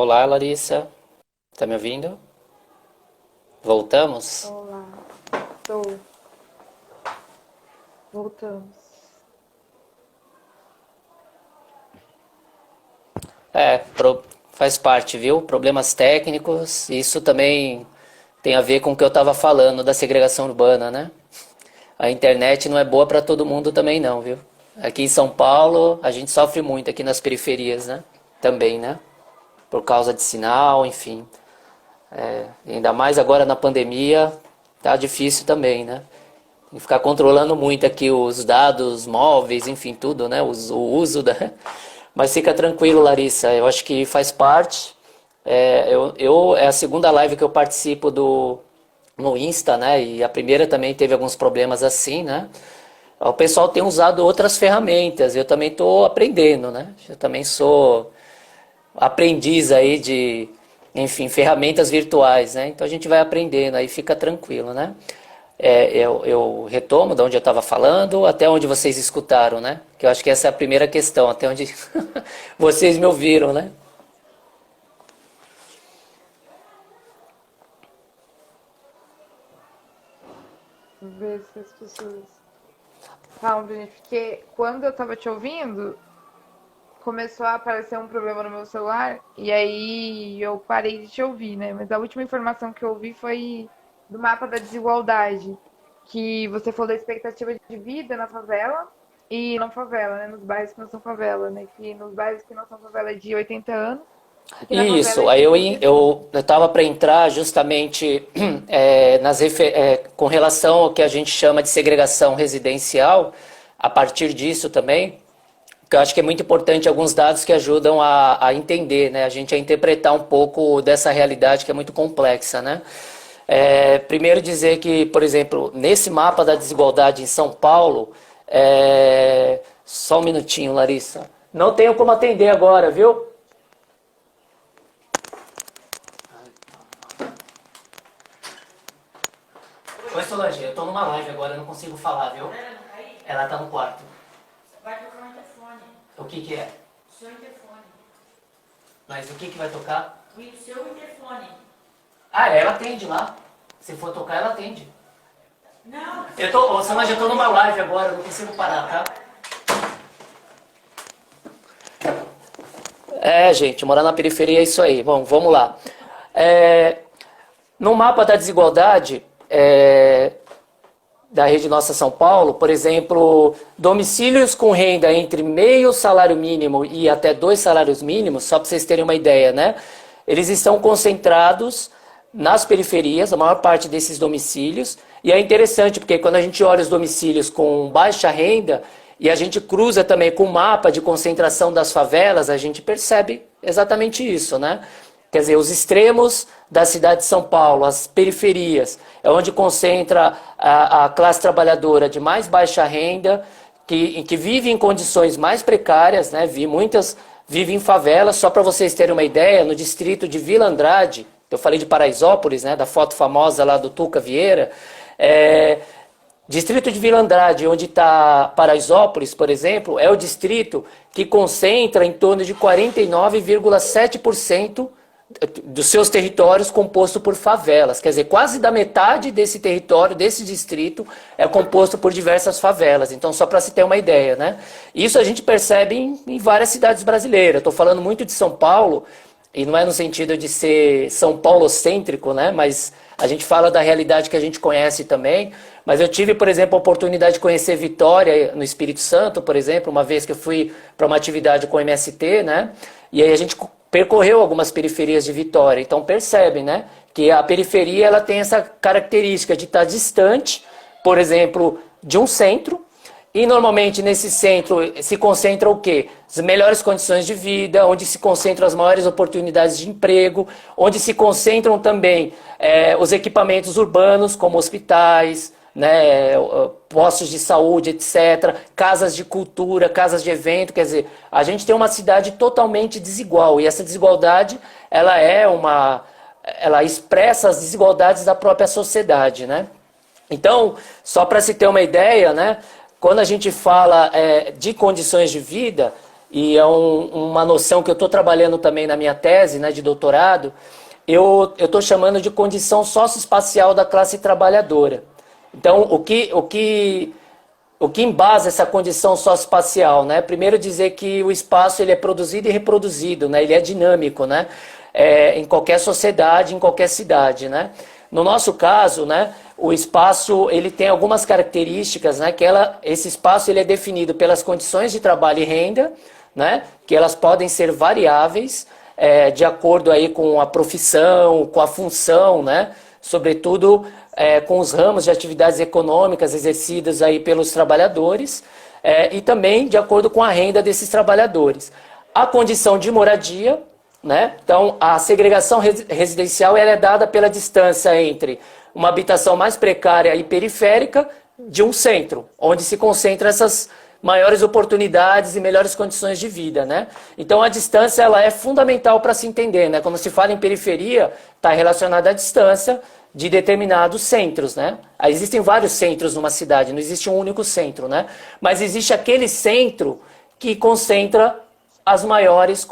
Olá, Larissa. Tá me ouvindo? Voltamos? Olá, estou. Voltamos. Faz parte, viu? Problemas técnicos. Isso também tem a ver com o que eu estava falando da segregação urbana, né? A internet não é boa para todo mundo também não, viu? Aqui em São Paulo, a gente sofre muito aqui nas periferias, né? Também, né? Por causa de sinal, enfim. Ainda mais agora na pandemia, tá difícil também, né? Tem que ficar controlando muito aqui os dados móveis, enfim, tudo, né? O uso da. Mas fica tranquilo, Larissa. Eu acho que faz parte. É a segunda live que eu participo no Insta, né? E a primeira também teve alguns problemas assim, né? O pessoal tem usado outras ferramentas. Eu também estou aprendendo, né? Eu também sou aprendiz aí de, enfim, ferramentas virtuais, né? Então a gente vai aprendendo aí, fica tranquilo, né? Eu retomo de onde eu estava falando, até onde vocês escutaram, né? Que eu acho que essa é a primeira questão, até onde vocês me ouviram, né? Ver se as pessoas falam pra gente. Porque quando eu tava te ouvindo, começou a aparecer um problema no meu celular. E aí eu parei de te ouvir, né? Mas a última informação que eu ouvi foi do mapa da desigualdade. Que você falou da expectativa de vida na favela e não favela, né? Nos bairros que não são favela, né? Que nos bairros que não são favela é de 80 anos e que na favela é Isso, de aí 62. eu estava para entrar justamente com relação ao que a gente chama de segregação residencial, a partir disso também, que eu acho que é muito importante alguns dados que ajudam a entender, né? A gente a interpretar um pouco dessa realidade que é muito complexa, né? Primeiro dizer que, por exemplo, nesse mapa da desigualdade em São Paulo, só um minutinho, Larissa. Não tenho como atender agora, viu? Oi, Solange, eu tô numa live agora, eu não consigo falar, viu? Ela tá no quarto. Vai tocar o interfone. O que que é? O seu interfone. Mas o que que vai tocar? O seu interfone. Ah, ela atende lá. Se for tocar, ela atende. Não. Solange, eu tô numa live agora, eu não consigo parar, tá? Gente, morar na periferia é isso aí. Bom, vamos lá. No mapa da desigualdade da Rede Nossa São Paulo, por exemplo, domicílios com renda entre meio salário mínimo e até 2 salários mínimos, só para vocês terem uma ideia, né? Eles estão concentrados nas periferias, a maior parte desses domicílios, e é interessante porque quando a gente olha os domicílios com baixa renda e a gente cruza também com o mapa de concentração das favelas, a gente percebe exatamente isso, né? Quer dizer, os extremos da cidade de São Paulo, as periferias, é onde concentra a classe trabalhadora de mais baixa renda, que vive em condições mais precárias, né? Muitas vivem em favelas. Só para vocês terem uma ideia, no distrito de Vila Andrade, eu falei de Paraisópolis, né? Da foto famosa lá do Tuca Vieira, distrito de Vila Andrade, onde está Paraisópolis, por exemplo, é o distrito que concentra em torno de 49,7% dos seus territórios composto por favelas. Quer dizer, quase da metade desse território, desse distrito, é composto por diversas favelas. Então, só para se ter uma ideia, né? Isso a gente percebe em várias cidades brasileiras. Estou falando muito de São Paulo, e não é no sentido de ser São Paulo-cêntrico, né? Mas a gente fala da realidade que a gente conhece também. Mas eu tive, por exemplo, a oportunidade de conhecer Vitória, no Espírito Santo, por exemplo, uma vez que eu fui para uma atividade com o MST, né? E aí a gente percorreu algumas periferias de Vitória. Então percebe, né, que a periferia ela tem essa característica de estar distante, por exemplo, de um centro, e normalmente nesse centro se concentra o quê? As melhores condições de vida, onde se concentram as maiores oportunidades de emprego, onde se concentram também os equipamentos urbanos, como hospitais, né, postos de saúde, etc., casas de cultura, casas de evento, quer dizer, a gente tem uma cidade totalmente desigual, e essa desigualdade, ela expressa as desigualdades da própria sociedade, né? Então, só para se ter uma ideia, né, quando a gente fala de condições de vida, e é uma noção que eu estou trabalhando também na minha tese, né, de doutorado, eu estou chamando de condição socioespacial da classe trabalhadora. Então, o que embasa essa condição socioespacial, né? Primeiro dizer que o espaço ele é produzido e reproduzido, né? Ele é dinâmico, né? Em qualquer sociedade, em qualquer cidade, né? No nosso caso, né, o espaço ele tem algumas características, né? Esse espaço ele é definido pelas condições de trabalho e renda, né? Que elas podem ser variáveis de acordo aí com a profissão, com a função, né? Sobretudo com os ramos de atividades econômicas exercidas aí pelos trabalhadores e também de acordo com a renda desses trabalhadores. A condição de moradia, né? Então, a segregação residencial ela é dada pela distância entre uma habitação mais precária e periférica de um centro, onde se concentram essas maiores oportunidades e melhores condições de vida, né? Então, a distância ela é fundamental para se entender, né? Quando se fala em periferia, está relacionada à distância de determinados centros, né? Aí existem vários centros numa cidade, não existe um único centro, né? Mas existe aquele centro que concentra as melhores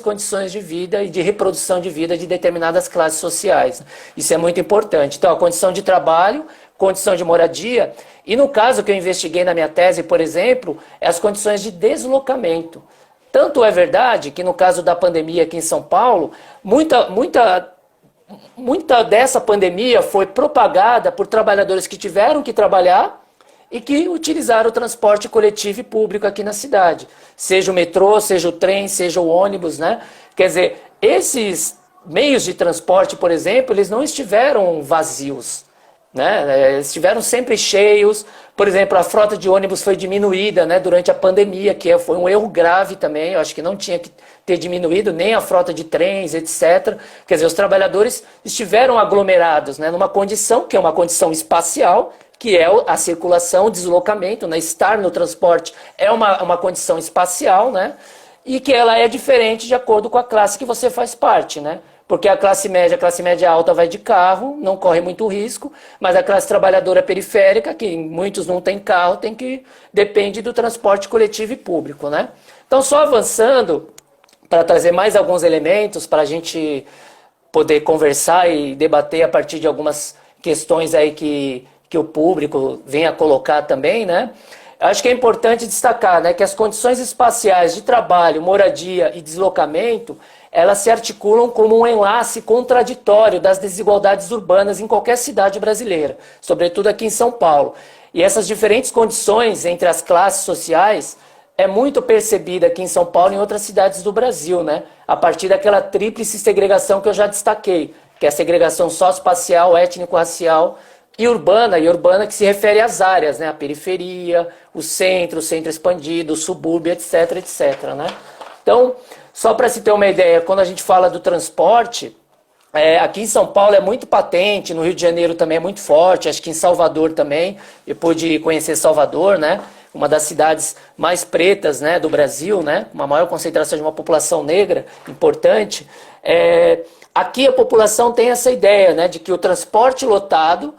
condições de vida e de reprodução de vida de determinadas classes sociais. Isso é muito importante. Então, a condição de trabalho, condição de moradia, e no caso que eu investiguei na minha tese, por exemplo, é as condições de deslocamento. Tanto é verdade que no caso da pandemia aqui em São Paulo, muita dessa pandemia foi propagada por trabalhadores que tiveram que trabalhar e que utilizaram o transporte coletivo e público aqui na cidade. Seja o metrô, seja o trem, seja o ônibus, né? Quer dizer, esses meios de transporte, por exemplo, eles não estiveram vazios, né? Eles estiveram sempre cheios. Por exemplo, a frota de ônibus foi diminuída, né, durante a pandemia, que foi um erro grave também. Eu acho que não tinha que ter diminuído nem a frota de trens, etc. Quer dizer, os trabalhadores estiveram aglomerados, né, numa condição que é uma condição espacial, que é a circulação, o deslocamento, né, estar no transporte é uma condição espacial, né, e que ela é diferente de acordo com a classe que você faz parte, né? Porque a classe média alta vai de carro, não corre muito risco, mas a classe trabalhadora periférica, que muitos não têm carro, depende do transporte coletivo e público, né? Então, só avançando, para trazer mais alguns elementos para a gente poder conversar e debater a partir de algumas questões aí que o público vem a colocar também, né? Acho que é importante destacar, né, que as condições espaciais de trabalho, moradia e deslocamento, elas se articulam como um enlace contraditório das desigualdades urbanas em qualquer cidade brasileira, sobretudo aqui em São Paulo. E essas diferentes condições entre as classes sociais é muito percebida aqui em São Paulo e em outras cidades do Brasil, né? A partir daquela tríplice segregação que eu já destaquei, que é a segregação socioespacial, étnico-racial e urbana que se refere às áreas, né? A periferia, o centro expandido, o subúrbio, etc, etc, né? Então, só para se ter uma ideia, quando a gente fala do transporte, aqui em São Paulo é muito patente, no Rio de Janeiro também é muito forte, acho que em Salvador também, eu pude conhecer Salvador, né? Uma das cidades mais pretas, né, do Brasil, né? Uma maior concentração de uma população negra importante. Aqui a população tem essa ideia, né, de que o transporte lotado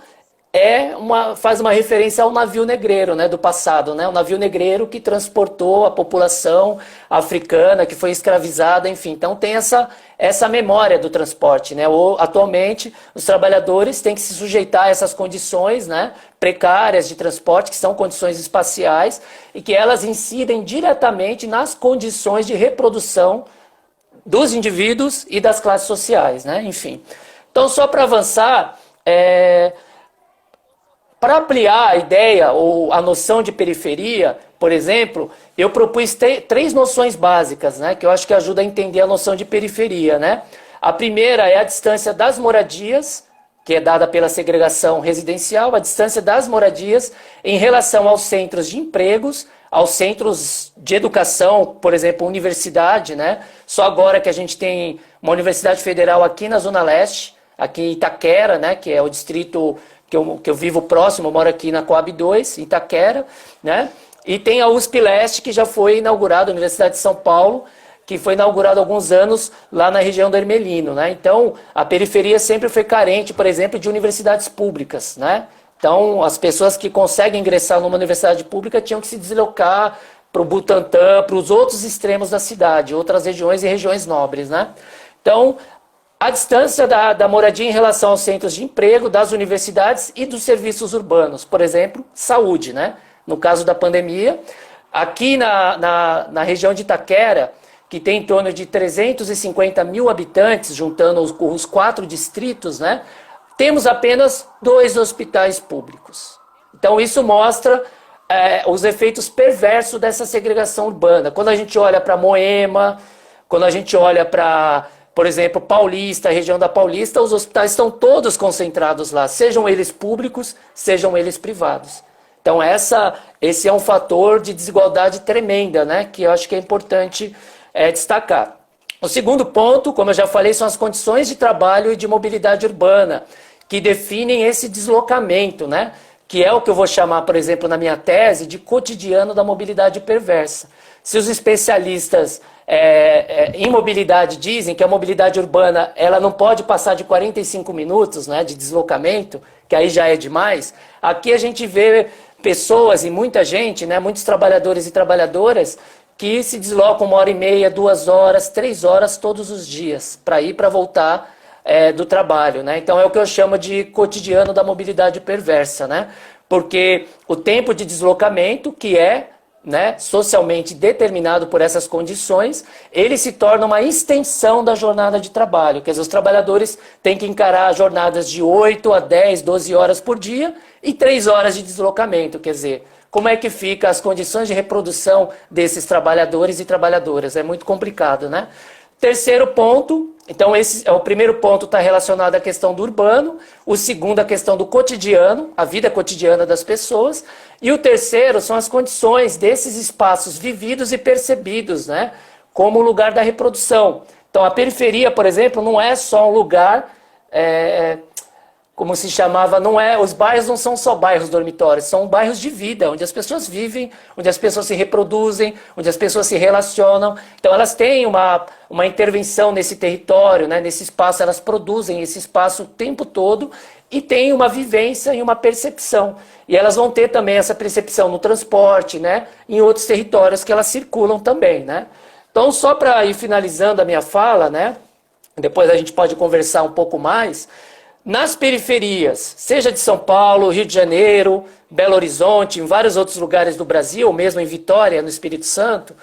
faz uma referência ao navio negreiro, né, do passado, né, o navio negreiro que transportou a população africana, que foi escravizada, enfim. Então tem essa memória do transporte, né. Atualmente os trabalhadores têm que se sujeitar a essas condições, né, precárias de transporte, que são condições espaciais, e que elas incidem diretamente nas condições de reprodução dos indivíduos e das classes sociais, né, enfim. Então, só para avançar, para ampliar a ideia ou a noção de periferia, por exemplo, eu propus três noções básicas, né, que eu acho que ajuda a entender a noção de periferia, né? A primeira é a distância das moradias, que é dada pela segregação residencial, a distância das moradias em relação aos centros de empregos, aos centros de educação, por exemplo, universidade, né? Só agora que a gente tem uma universidade federal aqui na Zona Leste, aqui em Itaquera, né, que é o distrito que eu vivo próximo, eu moro aqui na Coab 2, Itaquera, né? E tem a USP Leste, que já foi inaugurada, a Universidade de São Paulo, que foi inaugurada há alguns anos lá na região do Hermelino, né? Então, a periferia sempre foi carente, por exemplo, de universidades públicas, né? Então, as pessoas que conseguem ingressar numa universidade pública tinham que se deslocar para o Butantã, para os outros extremos da cidade, outras regiões e regiões nobres, né? Então, a distância da moradia em relação aos centros de emprego, das universidades e dos serviços urbanos, por exemplo, saúde, né? No caso da pandemia, aqui na região de Itaquera, que tem em torno de 350 mil habitantes, juntando os 4 distritos, né? Temos apenas 2 hospitais públicos. Então isso mostra os efeitos perversos dessa segregação urbana. Quando a gente olha para Moema, quando a gente olha para, por exemplo, Paulista, a região da Paulista, os hospitais estão todos concentrados lá, sejam eles públicos, sejam eles privados. Então esse é um fator de desigualdade tremenda, né, que eu acho que é importante destacar. O segundo ponto, como eu já falei, são as condições de trabalho e de mobilidade urbana, que definem esse deslocamento, né? Que é o que eu vou chamar, por exemplo, na minha tese, de cotidiano da mobilidade perversa. Se os especialistas em mobilidade dizem que a mobilidade urbana ela não pode passar de 45 minutos, né, de deslocamento, que aí já é demais, aqui a gente vê pessoas e muita gente, né, muitos trabalhadores e trabalhadoras, que se deslocam 1h30, 2 horas, 3 horas todos os dias, para ir para voltar do trabalho, né? Então é o que eu chamo de cotidiano da mobilidade perversa, né? Porque o tempo de deslocamento, que é, né, socialmente determinado por essas condições, ele se torna uma extensão da jornada de trabalho. Quer dizer, os trabalhadores têm que encarar jornadas de 8 a 10, 12 horas por dia e 3 horas de deslocamento. Quer dizer, como é que fica as condições de reprodução desses trabalhadores e trabalhadoras? É muito complicado, né? Terceiro ponto, então o primeiro ponto está relacionado à questão do urbano, o segundo a questão do cotidiano, a vida cotidiana das pessoas, e o terceiro são as condições desses espaços vividos e percebidos, né, como lugar da reprodução. Então a periferia, por exemplo, não é só um lugar, como se chamava, os bairros não são só bairros dormitórios, são bairros de vida, onde as pessoas vivem, onde as pessoas se reproduzem, onde as pessoas se relacionam. Então elas têm uma intervenção nesse território, né, nesse espaço, elas produzem esse espaço o tempo todo e têm uma vivência e uma percepção. E elas vão ter também essa percepção no transporte, né, em outros territórios que elas circulam também, né. Então só para ir finalizando a minha fala, né, depois a gente pode conversar um pouco mais. Nas periferias, seja de São Paulo, Rio de Janeiro, Belo Horizonte, em vários outros lugares do Brasil, ou mesmo em Vitória, no Espírito Santo,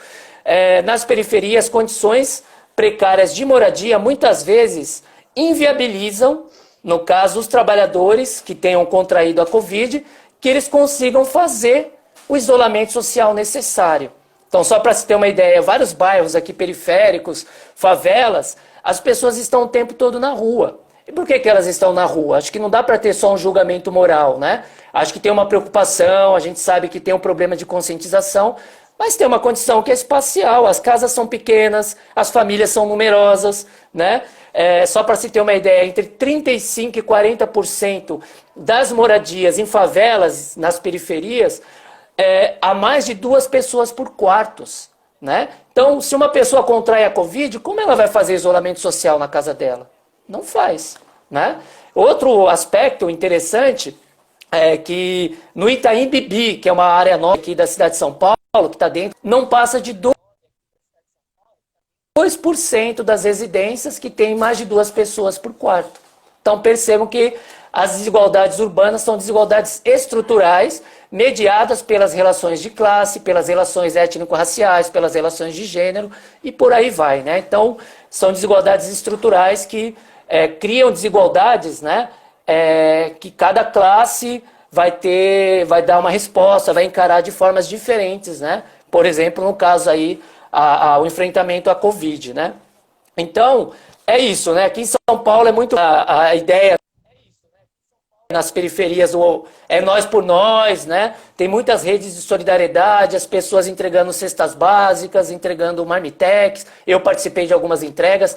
nas periferias, condições precárias de moradia muitas vezes inviabilizam, no caso, os trabalhadores que tenham contraído a Covid, que eles consigam fazer o isolamento social necessário. Então, só para se ter uma ideia, vários bairros aqui periféricos, favelas, as pessoas estão o tempo todo na rua. E por que elas estão na rua? Acho que não dá para ter só um julgamento moral, né? Acho que tem uma preocupação, a gente sabe que tem um problema de conscientização, mas tem uma condição que é espacial, as casas são pequenas, as famílias são numerosas, né? Só para se ter uma ideia, entre 35% e 40% das moradias em favelas, nas periferias, há mais de 2 pessoas por quartos, né? Então, se uma pessoa contrai a Covid, como ela vai fazer isolamento social na casa dela? Não faz, né? Outro aspecto interessante é que no Itaim Bibi, que é uma área nova aqui da cidade de São Paulo, que está dentro, não passa de 2% das residências que tem mais de 2 pessoas por quarto. Então percebam que as desigualdades urbanas são desigualdades estruturais, mediadas pelas relações de classe, pelas relações étnico-raciais, pelas relações de gênero e por aí vai, né? Então são desigualdades estruturais que criam desigualdades, né, que cada classe vai dar uma resposta, vai encarar de formas diferentes, né? Por exemplo, no caso aí, o enfrentamento à Covid, né? Então, é isso, né? Aqui em São Paulo é muito a ideia nas periferias o É Nós por Nós, né? Tem muitas redes de solidariedade, as pessoas entregando cestas básicas, entregando marmitex. Eu participei de algumas entregas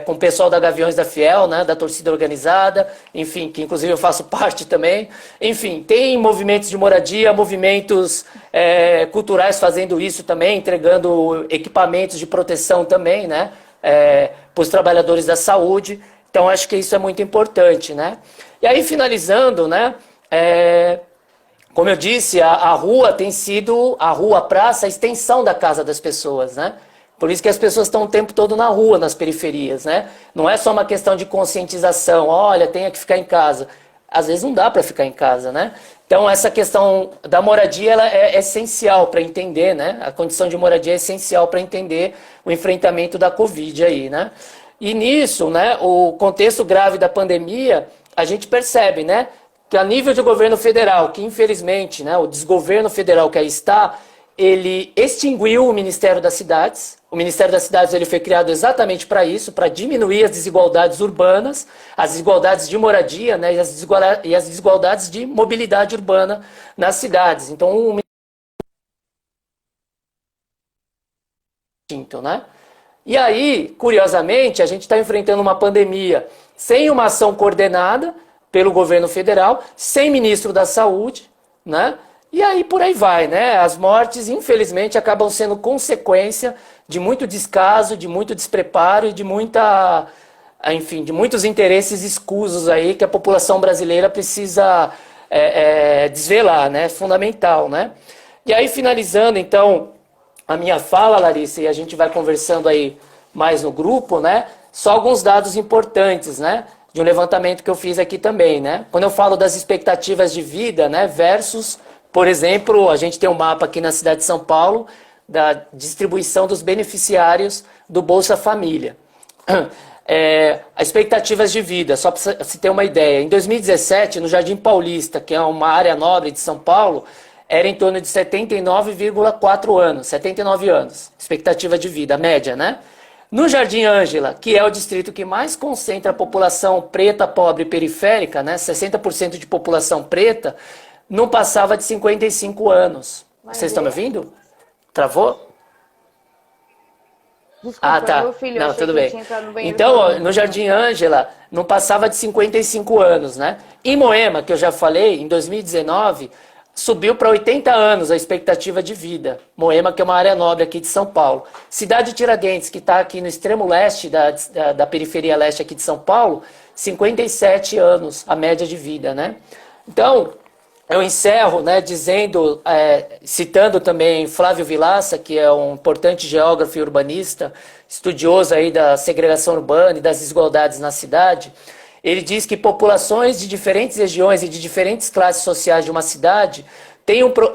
com o pessoal da Gaviões da Fiel, né? Da torcida organizada, enfim, que inclusive eu faço parte também. Enfim, tem movimentos de moradia, movimentos culturais fazendo isso também, entregando equipamentos de proteção também, né? Para os trabalhadores da saúde. Então, acho que isso é muito importante, né? E aí, finalizando, né? Como eu disse, a rua tem sido, a praça, a extensão da casa das pessoas, né? Por isso que as pessoas estão o tempo todo na rua, nas periferias, né? Não é só uma questão de conscientização, olha, tenha que ficar em casa. Às vezes não dá para ficar em casa, né? Então, essa questão da moradia ela é essencial para entender, né? A condição de moradia é essencial para entender o enfrentamento da Covid aí, né? E nisso, né, o contexto grave da pandemia, a gente percebe, né, que a nível de governo federal, que infelizmente, né, o desgoverno federal que aí está, ele extinguiu o Ministério das Cidades. O Ministério das Cidades ele foi criado exatamente para isso, para diminuir as desigualdades urbanas, as desigualdades de moradia, né, e as desigualdades de mobilidade urbana nas cidades. Então, né? E aí, curiosamente, a gente está enfrentando uma pandemia sem uma ação coordenada pelo governo federal, sem ministro da Saúde, né? E aí por aí vai, né? As mortes, infelizmente, acabam sendo consequência de muito descaso, de muito despreparo e de muita, enfim, de muitos interesses escusos aí que a população brasileira precisa desvelar, né? Fundamental, né? E aí, finalizando, então, a minha fala, Larissa, e a gente vai conversando aí mais no grupo, né? Só alguns dados importantes, né? De um levantamento que eu fiz aqui também, né? Quando eu falo das expectativas de vida, né? Versus, por exemplo, a gente tem um mapa aqui na cidade de São Paulo da distribuição dos beneficiários do Bolsa Família. As expectativas de vida, só para se ter uma ideia. Em 2017, no Jardim Paulista, que é uma área nobre de São Paulo, era em torno de 79,4 anos, 79 anos, expectativa de vida, média, né? No Jardim Ângela, que é o distrito que mais concentra a população preta, pobre e periférica, né? 60% de população preta, não passava de 55 anos. Vocês estão me ouvindo? Travou? Desculpa, Tá. meu filho, Não, achei tudo que ele bem. tinha entrado no banheiro Então, sozinho. no Jardim Ângela, não passava de 55 anos, né? Em Moema, que eu já falei, em 2019, subiu para 80 anos a expectativa de vida. Moema, que é uma área nobre aqui de São Paulo. Cidade de Tiradentes, que está aqui no extremo leste da periferia leste aqui de São Paulo, 57 anos a média de vida, né? Então, eu encerro, né, dizendo, citando também Flávio Vilaça, que é um importante geógrafo e urbanista, estudioso aí da segregação urbana e das desigualdades na cidade. Ele diz que populações de diferentes regiões e de diferentes classes sociais de uma cidade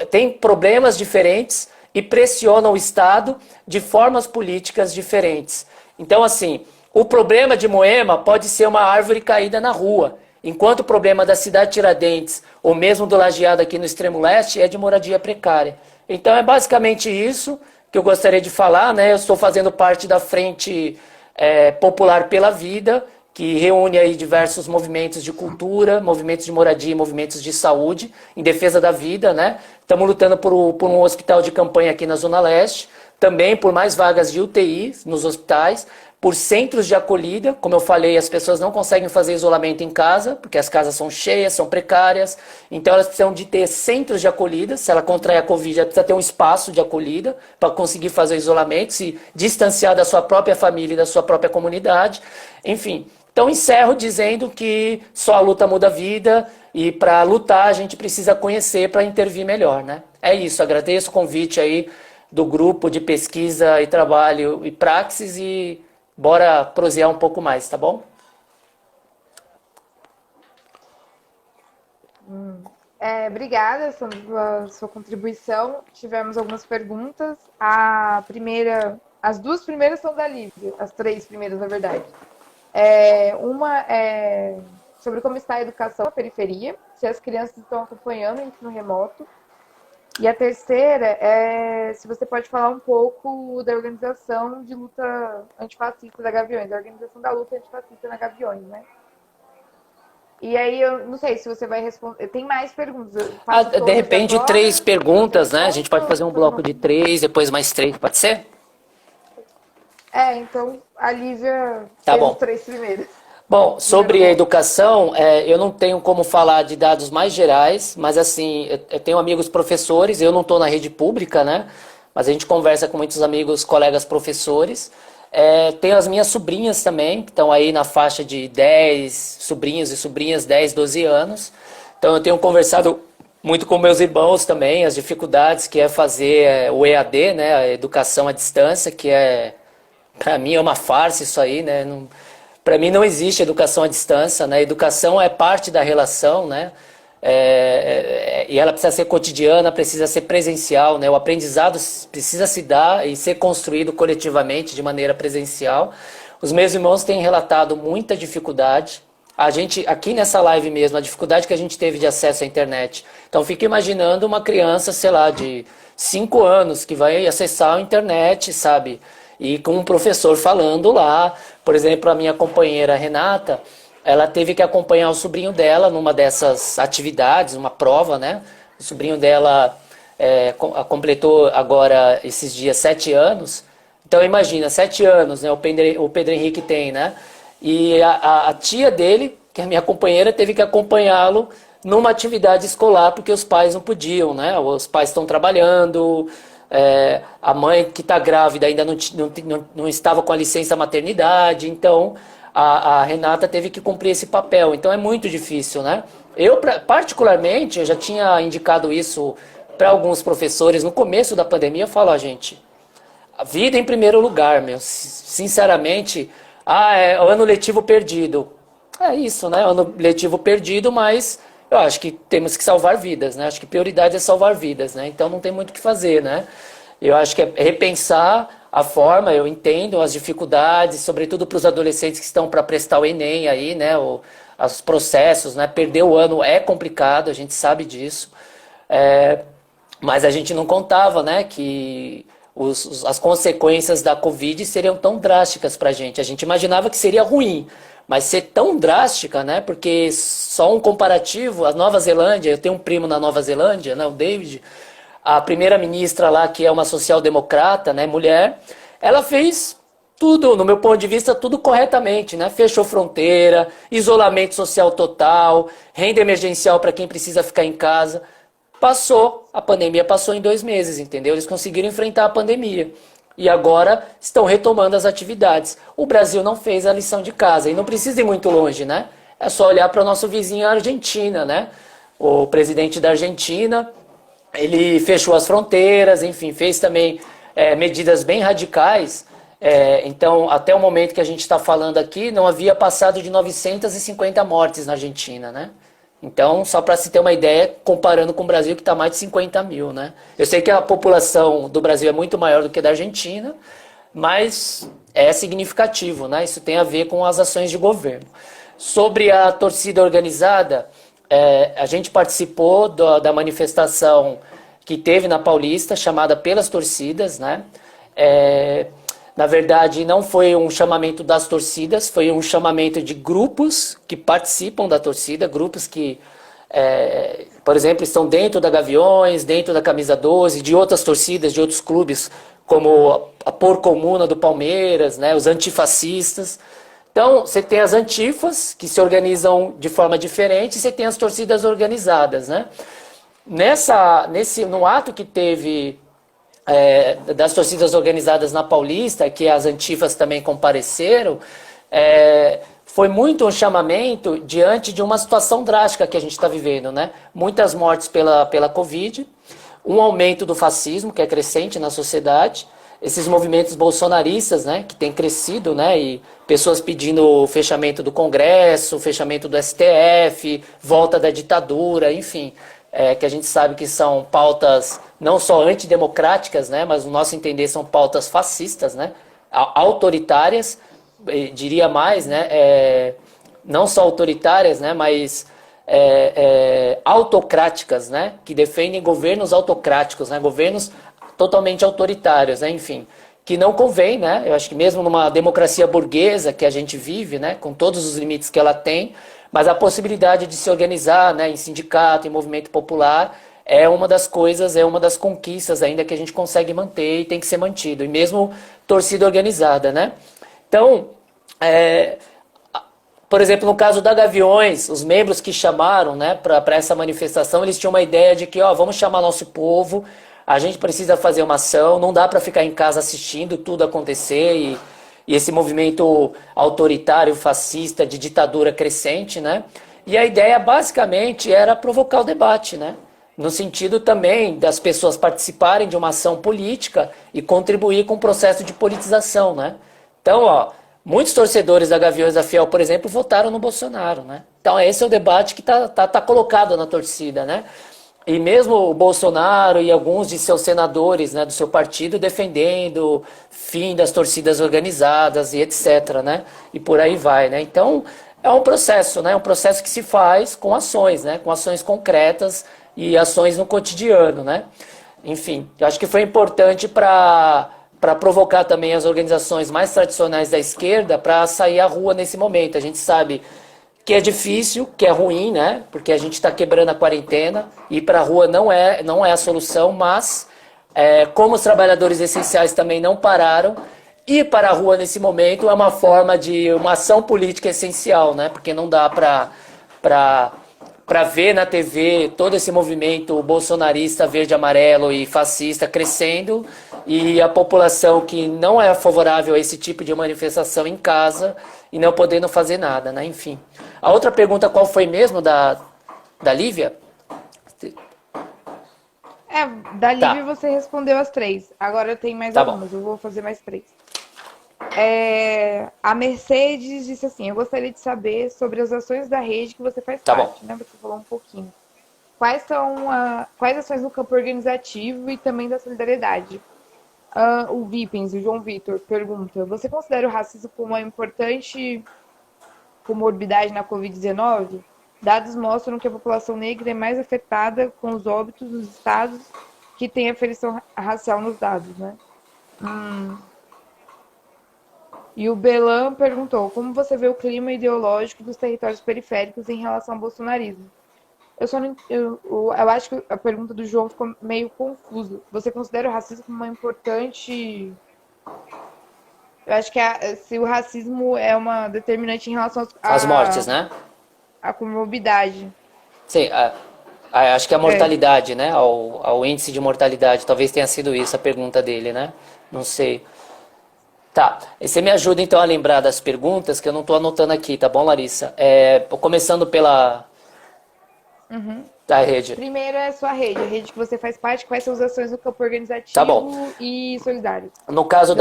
têm problemas diferentes e pressionam o Estado de formas políticas diferentes. Então, assim, o problema de Moema pode ser uma árvore caída na rua, enquanto o problema da cidade de Tiradentes, ou mesmo do Lajeado aqui no extremo leste, é de moradia precária. Então, é basicamente isso que eu gostaria de falar, né? Eu estou fazendo parte da Frente Popular pela Vida, que reúne aí diversos movimentos de cultura, movimentos de moradia e movimentos de saúde, em defesa da vida, né? Estamos lutando por um hospital de campanha aqui na Zona Leste, também por mais vagas de UTI nos hospitais, por centros de acolhida. Como eu falei, as pessoas não conseguem fazer isolamento em casa, porque as casas são cheias, são precárias, então elas precisam de ter centros de acolhida. Se ela contrair a Covid, ela precisa ter um espaço de acolhida para conseguir fazer o isolamento, se distanciar da sua própria família e da sua própria comunidade, enfim. Então encerro dizendo que só a luta muda a vida e para lutar a gente precisa conhecer para intervir melhor, né? É isso, agradeço o convite aí do grupo de pesquisa e trabalho e praxis e bora prosear um pouco mais, tá bom? Obrigada, Sandra, pela sua contribuição. Tivemos algumas perguntas. As duas primeiras são da Lívia, as três primeiras, na verdade. Uma é sobre como está a educação na periferia, se as crianças estão acompanhando o ensino remoto. E a terceira é se você pode falar um pouco da organização de luta antifascista da Gaviões, da organização da luta antifascista na Gaviões, né? E aí eu não sei se você vai responder. Tem mais perguntas. Eu faço De todas repente, agora, 3 perguntas, né? A respondo, gente pode fazer um depois eu bloco não- de 3, depois mais 3, pode ser? Então a Lívia Tá fez os bom. 3 primeiros. Bom, Primeiro sobre a bloco. educação, eu não tenho como falar de dados mais gerais, mas assim, eu tenho amigos professores, eu não estou na rede pública, né? Mas a gente conversa com muitos amigos, colegas professores. Tenho as minhas sobrinhas também, que estão aí na faixa de 10 sobrinhos e sobrinhas, 10, 12 anos. Então eu tenho conversado muito com meus irmãos também, as dificuldades que é fazer o EAD, né? A educação à distância, que para mim é uma farsa isso aí, né? Para mim não existe educação à distância, né? Educação é parte da relação, né? E ela precisa ser cotidiana, precisa ser presencial, né? O aprendizado precisa se dar e ser construído coletivamente de maneira presencial. Os meus irmãos têm relatado muita dificuldade. A gente, aqui nessa live mesmo, a dificuldade que a gente teve de acesso à internet. Então, fica imaginando uma criança, sei lá, de 5 anos que vai acessar a internet, sabe? E com um professor falando lá. Por exemplo, a minha companheira Renata, ela teve que acompanhar o sobrinho dela numa dessas atividades, uma prova, né? O sobrinho dela completou agora, esses dias, 7 anos. Então, imagina, 7 anos, né? O Pedro Henrique tem, né? E a tia dele, que é a minha companheira, teve que acompanhá-lo numa atividade escolar, porque os pais não podiam, né? Os pais estão trabalhando, a mãe que está grávida ainda não estava com a licença maternidade, então a Renata teve que cumprir esse papel. Então é muito difícil, né? Particularmente, eu já tinha indicado isso para alguns professores no começo da pandemia. Eu falo, ó, gente, a vida em primeiro lugar, meu. Sinceramente, é ano letivo perdido. É isso, né? Ano letivo perdido, mas eu acho que temos que salvar vidas, né? Acho que prioridade é salvar vidas, né? Então não tem muito o que fazer, né? Eu acho que é repensar a forma, eu entendo as dificuldades, sobretudo para os adolescentes que estão para prestar o Enem aí, né? Os processos, né? Perder o ano é complicado, a gente sabe disso. Mas a gente não contava, né, que as consequências da Covid seriam tão drásticas para a gente. A gente imaginava que seria ruim, mas ser tão drástica, né, porque só um comparativo, a Nova Zelândia, eu tenho um primo na Nova Zelândia, né, o David, a primeira-ministra lá, que é uma social-democrata, né, mulher, ela fez tudo, no meu ponto de vista, tudo corretamente, né? Fechou fronteira, isolamento social total, renda emergencial para quem precisa ficar em casa. A pandemia passou em 2 meses, entendeu? Eles conseguiram enfrentar a pandemia. E agora estão retomando as atividades. O Brasil não fez a lição de casa. E não precisa ir muito longe, né? É só olhar para o nosso vizinho a Argentina, né? O presidente da Argentina, ele fechou as fronteiras, enfim, fez também medidas bem radicais. Então, até o momento que a gente está falando aqui, não havia passado de 950 mortes na Argentina, né? Então, só para se ter uma ideia, comparando com o Brasil, que está mais de 50 mil, né? Eu sei que a população do Brasil é muito maior do que a da Argentina, mas é significativo, né? Isso tem a ver com as ações de governo. Sobre a torcida organizada, a gente participou da manifestação que teve na Paulista, chamada Pelas Torcidas, né? Na verdade, não foi um chamamento das torcidas, foi um chamamento de grupos que participam da torcida, grupos que, por exemplo, estão dentro da Gaviões, dentro da Camisa 12, de outras torcidas, de outros clubes, como a Porcomuna do Palmeiras, né, os antifascistas. Então, você tem as antifas, que se organizam de forma diferente, e você tem as torcidas organizadas, né? No ato que teve das torcidas organizadas na Paulista, que as antifas também compareceram, foi muito um chamamento diante de uma situação drástica que a gente está vivendo, né? Muitas mortes pela Covid, um aumento do fascismo, que é crescente na sociedade, esses movimentos bolsonaristas, né, que têm crescido, né, e pessoas pedindo o fechamento do Congresso, o fechamento do STF, volta da ditadura, enfim, que a gente sabe que são pautas não só antidemocráticas, né, mas no nosso entender são pautas fascistas, né, autoritárias, diria mais, né, não só autoritárias, né, mas autocráticas, né, que defendem governos autocráticos, né, governos totalmente autoritários, né, enfim, que não convém, né, eu acho que mesmo numa democracia burguesa que a gente vive, né, com todos os limites que ela tem, Mas a possibilidade de se organizar, né, em sindicato, em movimento popular, é uma das coisas, é uma das conquistas ainda que a gente consegue manter e tem que ser mantido. E mesmo torcida organizada, né? Então, por exemplo, no caso da Gaviões, os membros que chamaram, né, para essa manifestação, eles tinham uma ideia de que, ó, vamos chamar nosso povo, a gente precisa fazer uma ação, não dá para ficar em casa assistindo tudo acontecer e esse movimento autoritário, fascista, de ditadura crescente, né? E a ideia basicamente era provocar o debate, né? No sentido também das pessoas participarem de uma ação política e contribuir com o processo de politização, né? Então, ó, muitos torcedores da Gaviões da Fiel, por exemplo, votaram no Bolsonaro, né? Então esse é o debate que tá colocado na torcida, né? E mesmo o Bolsonaro e alguns de seus senadores, né, do seu partido defendendo fim das torcidas organizadas e etc, né? E por aí vai, né? Então é um processo, né? Um processo que se faz com ações, né? Com ações concretas e ações no cotidiano, né? Enfim, eu acho que foi importante para provocar também as organizações mais tradicionais da esquerda para sair à rua nesse momento. A gente sabe que é difícil, que é ruim, né? Porque a gente está quebrando a quarentena, ir para a rua não é a solução, mas como os trabalhadores essenciais também não pararam, ir para a rua nesse momento é uma forma de uma ação política essencial, né? Porque não dá para ver na TV todo esse movimento bolsonarista, verde, amarelo e fascista crescendo e a população que não é favorável a esse tipo de manifestação em casa e não podendo fazer nada, né? Enfim. A outra pergunta, qual foi mesmo, da Lívia? Da Lívia você respondeu as 3. Agora eu tenho mais algumas, eu vou fazer mais 3. A Mercedes disse assim, eu gostaria de saber sobre as ações da rede que você faz parte, né? Você falou um pouquinho. Quais ações no campo organizativo e também da solidariedade? O Vipens, o João Vitor, pergunta, você considera o racismo como uma importante comorbidade na Covid-19? Dados mostram que a população negra é mais afetada com os óbitos nos estados que têm aferição racial nos dados, né? E o Belan perguntou, como você vê o clima ideológico dos territórios periféricos em relação ao bolsonarismo? Eu acho que a pergunta do João ficou meio confusa. Você considera o racismo como uma importante... Eu acho que se o racismo é uma determinante em relação às mortes, né? A comorbidade. Sim, acho que a mortalidade, né? Ao índice de mortalidade. Talvez tenha sido isso a pergunta dele, né? Não sei. Tá, e você me ajuda então a lembrar das perguntas que eu não estou anotando aqui, tá bom, Larissa? Começando pela... da rede. Primeiro é a sua rede, a rede que você faz parte, quais são as ações no campo organizativo e solidário. No caso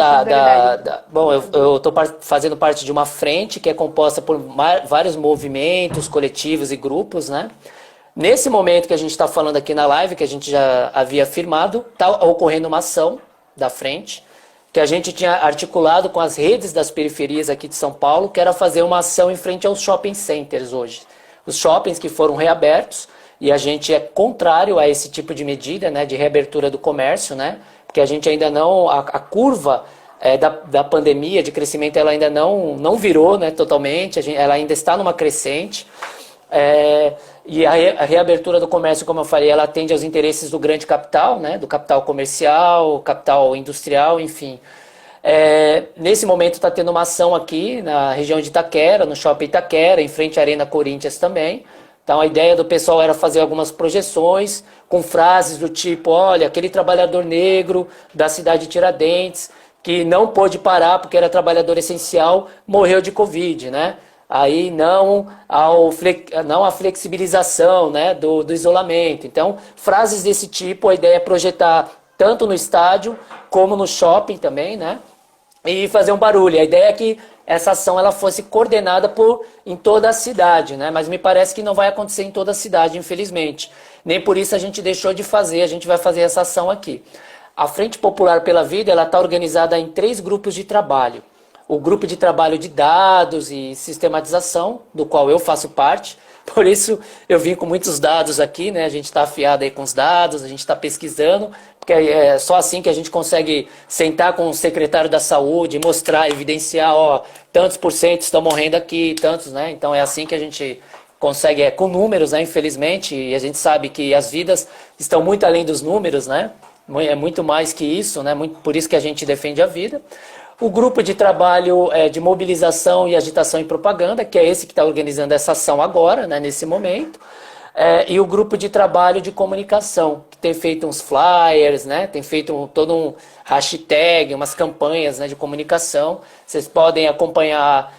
bom, eu estou fazendo parte de uma frente que é composta por vários movimentos, coletivos e grupos, né? Nesse momento que a gente está falando aqui na live, que a gente já havia afirmado, está ocorrendo uma ação da frente, que a gente tinha articulado com as redes das periferias aqui de São Paulo, que era fazer uma ação em frente aos shopping centers hoje. Os shoppings que foram reabertos, e a gente é contrário a esse tipo de medida, né, de reabertura do comércio, né, porque a gente ainda não, a curva da pandemia de crescimento ela ainda não virou, né, totalmente, ela ainda está numa crescente, e a reabertura do comércio, como eu falei, ela atende aos interesses do grande capital, né, do capital comercial, capital industrial, enfim. Nesse momento está tendo uma ação aqui na região de Itaquera, no shopping Itaquera, em frente à Arena Corinthians também. Então a ideia do pessoal era fazer algumas projeções com frases do tipo, olha, aquele trabalhador negro da cidade de Tiradentes, que não pôde parar porque era trabalhador essencial, morreu de Covid, né? Aí não a flexibilização, né, do isolamento. Então, frases desse tipo, a ideia é projetar tanto no estádio como no shopping também, né? E fazer um barulho. A ideia é que essa ação ela fosse coordenada em toda a cidade, né? Mas me parece que não vai acontecer em toda a cidade, infelizmente. Nem por isso a gente deixou de fazer, a gente vai fazer essa ação aqui. A Frente Popular pela Vida ela está organizada em 3 grupos de trabalho. O grupo de trabalho de dados e sistematização, do qual eu faço parte. Por isso eu vim com muitos dados aqui, né? A gente está afiado aí com os dados, a gente está pesquisando, porque é só assim que a gente consegue sentar com o secretário da saúde, mostrar, evidenciar, ó, tantos por cento estão morrendo aqui, tantos, né? Então é assim que a gente consegue, com números, né, infelizmente, e a gente sabe que as vidas estão muito além dos números, né? É muito mais que isso, né? Por isso que a gente defende a vida. O grupo de trabalho de mobilização e agitação e propaganda, que é esse que está organizando essa ação agora, né, nesse momento. E o grupo de trabalho de comunicação, que tem feito uns flyers, né, tem feito todo um hashtag, umas campanhas, né, de comunicação. Vocês podem acompanhar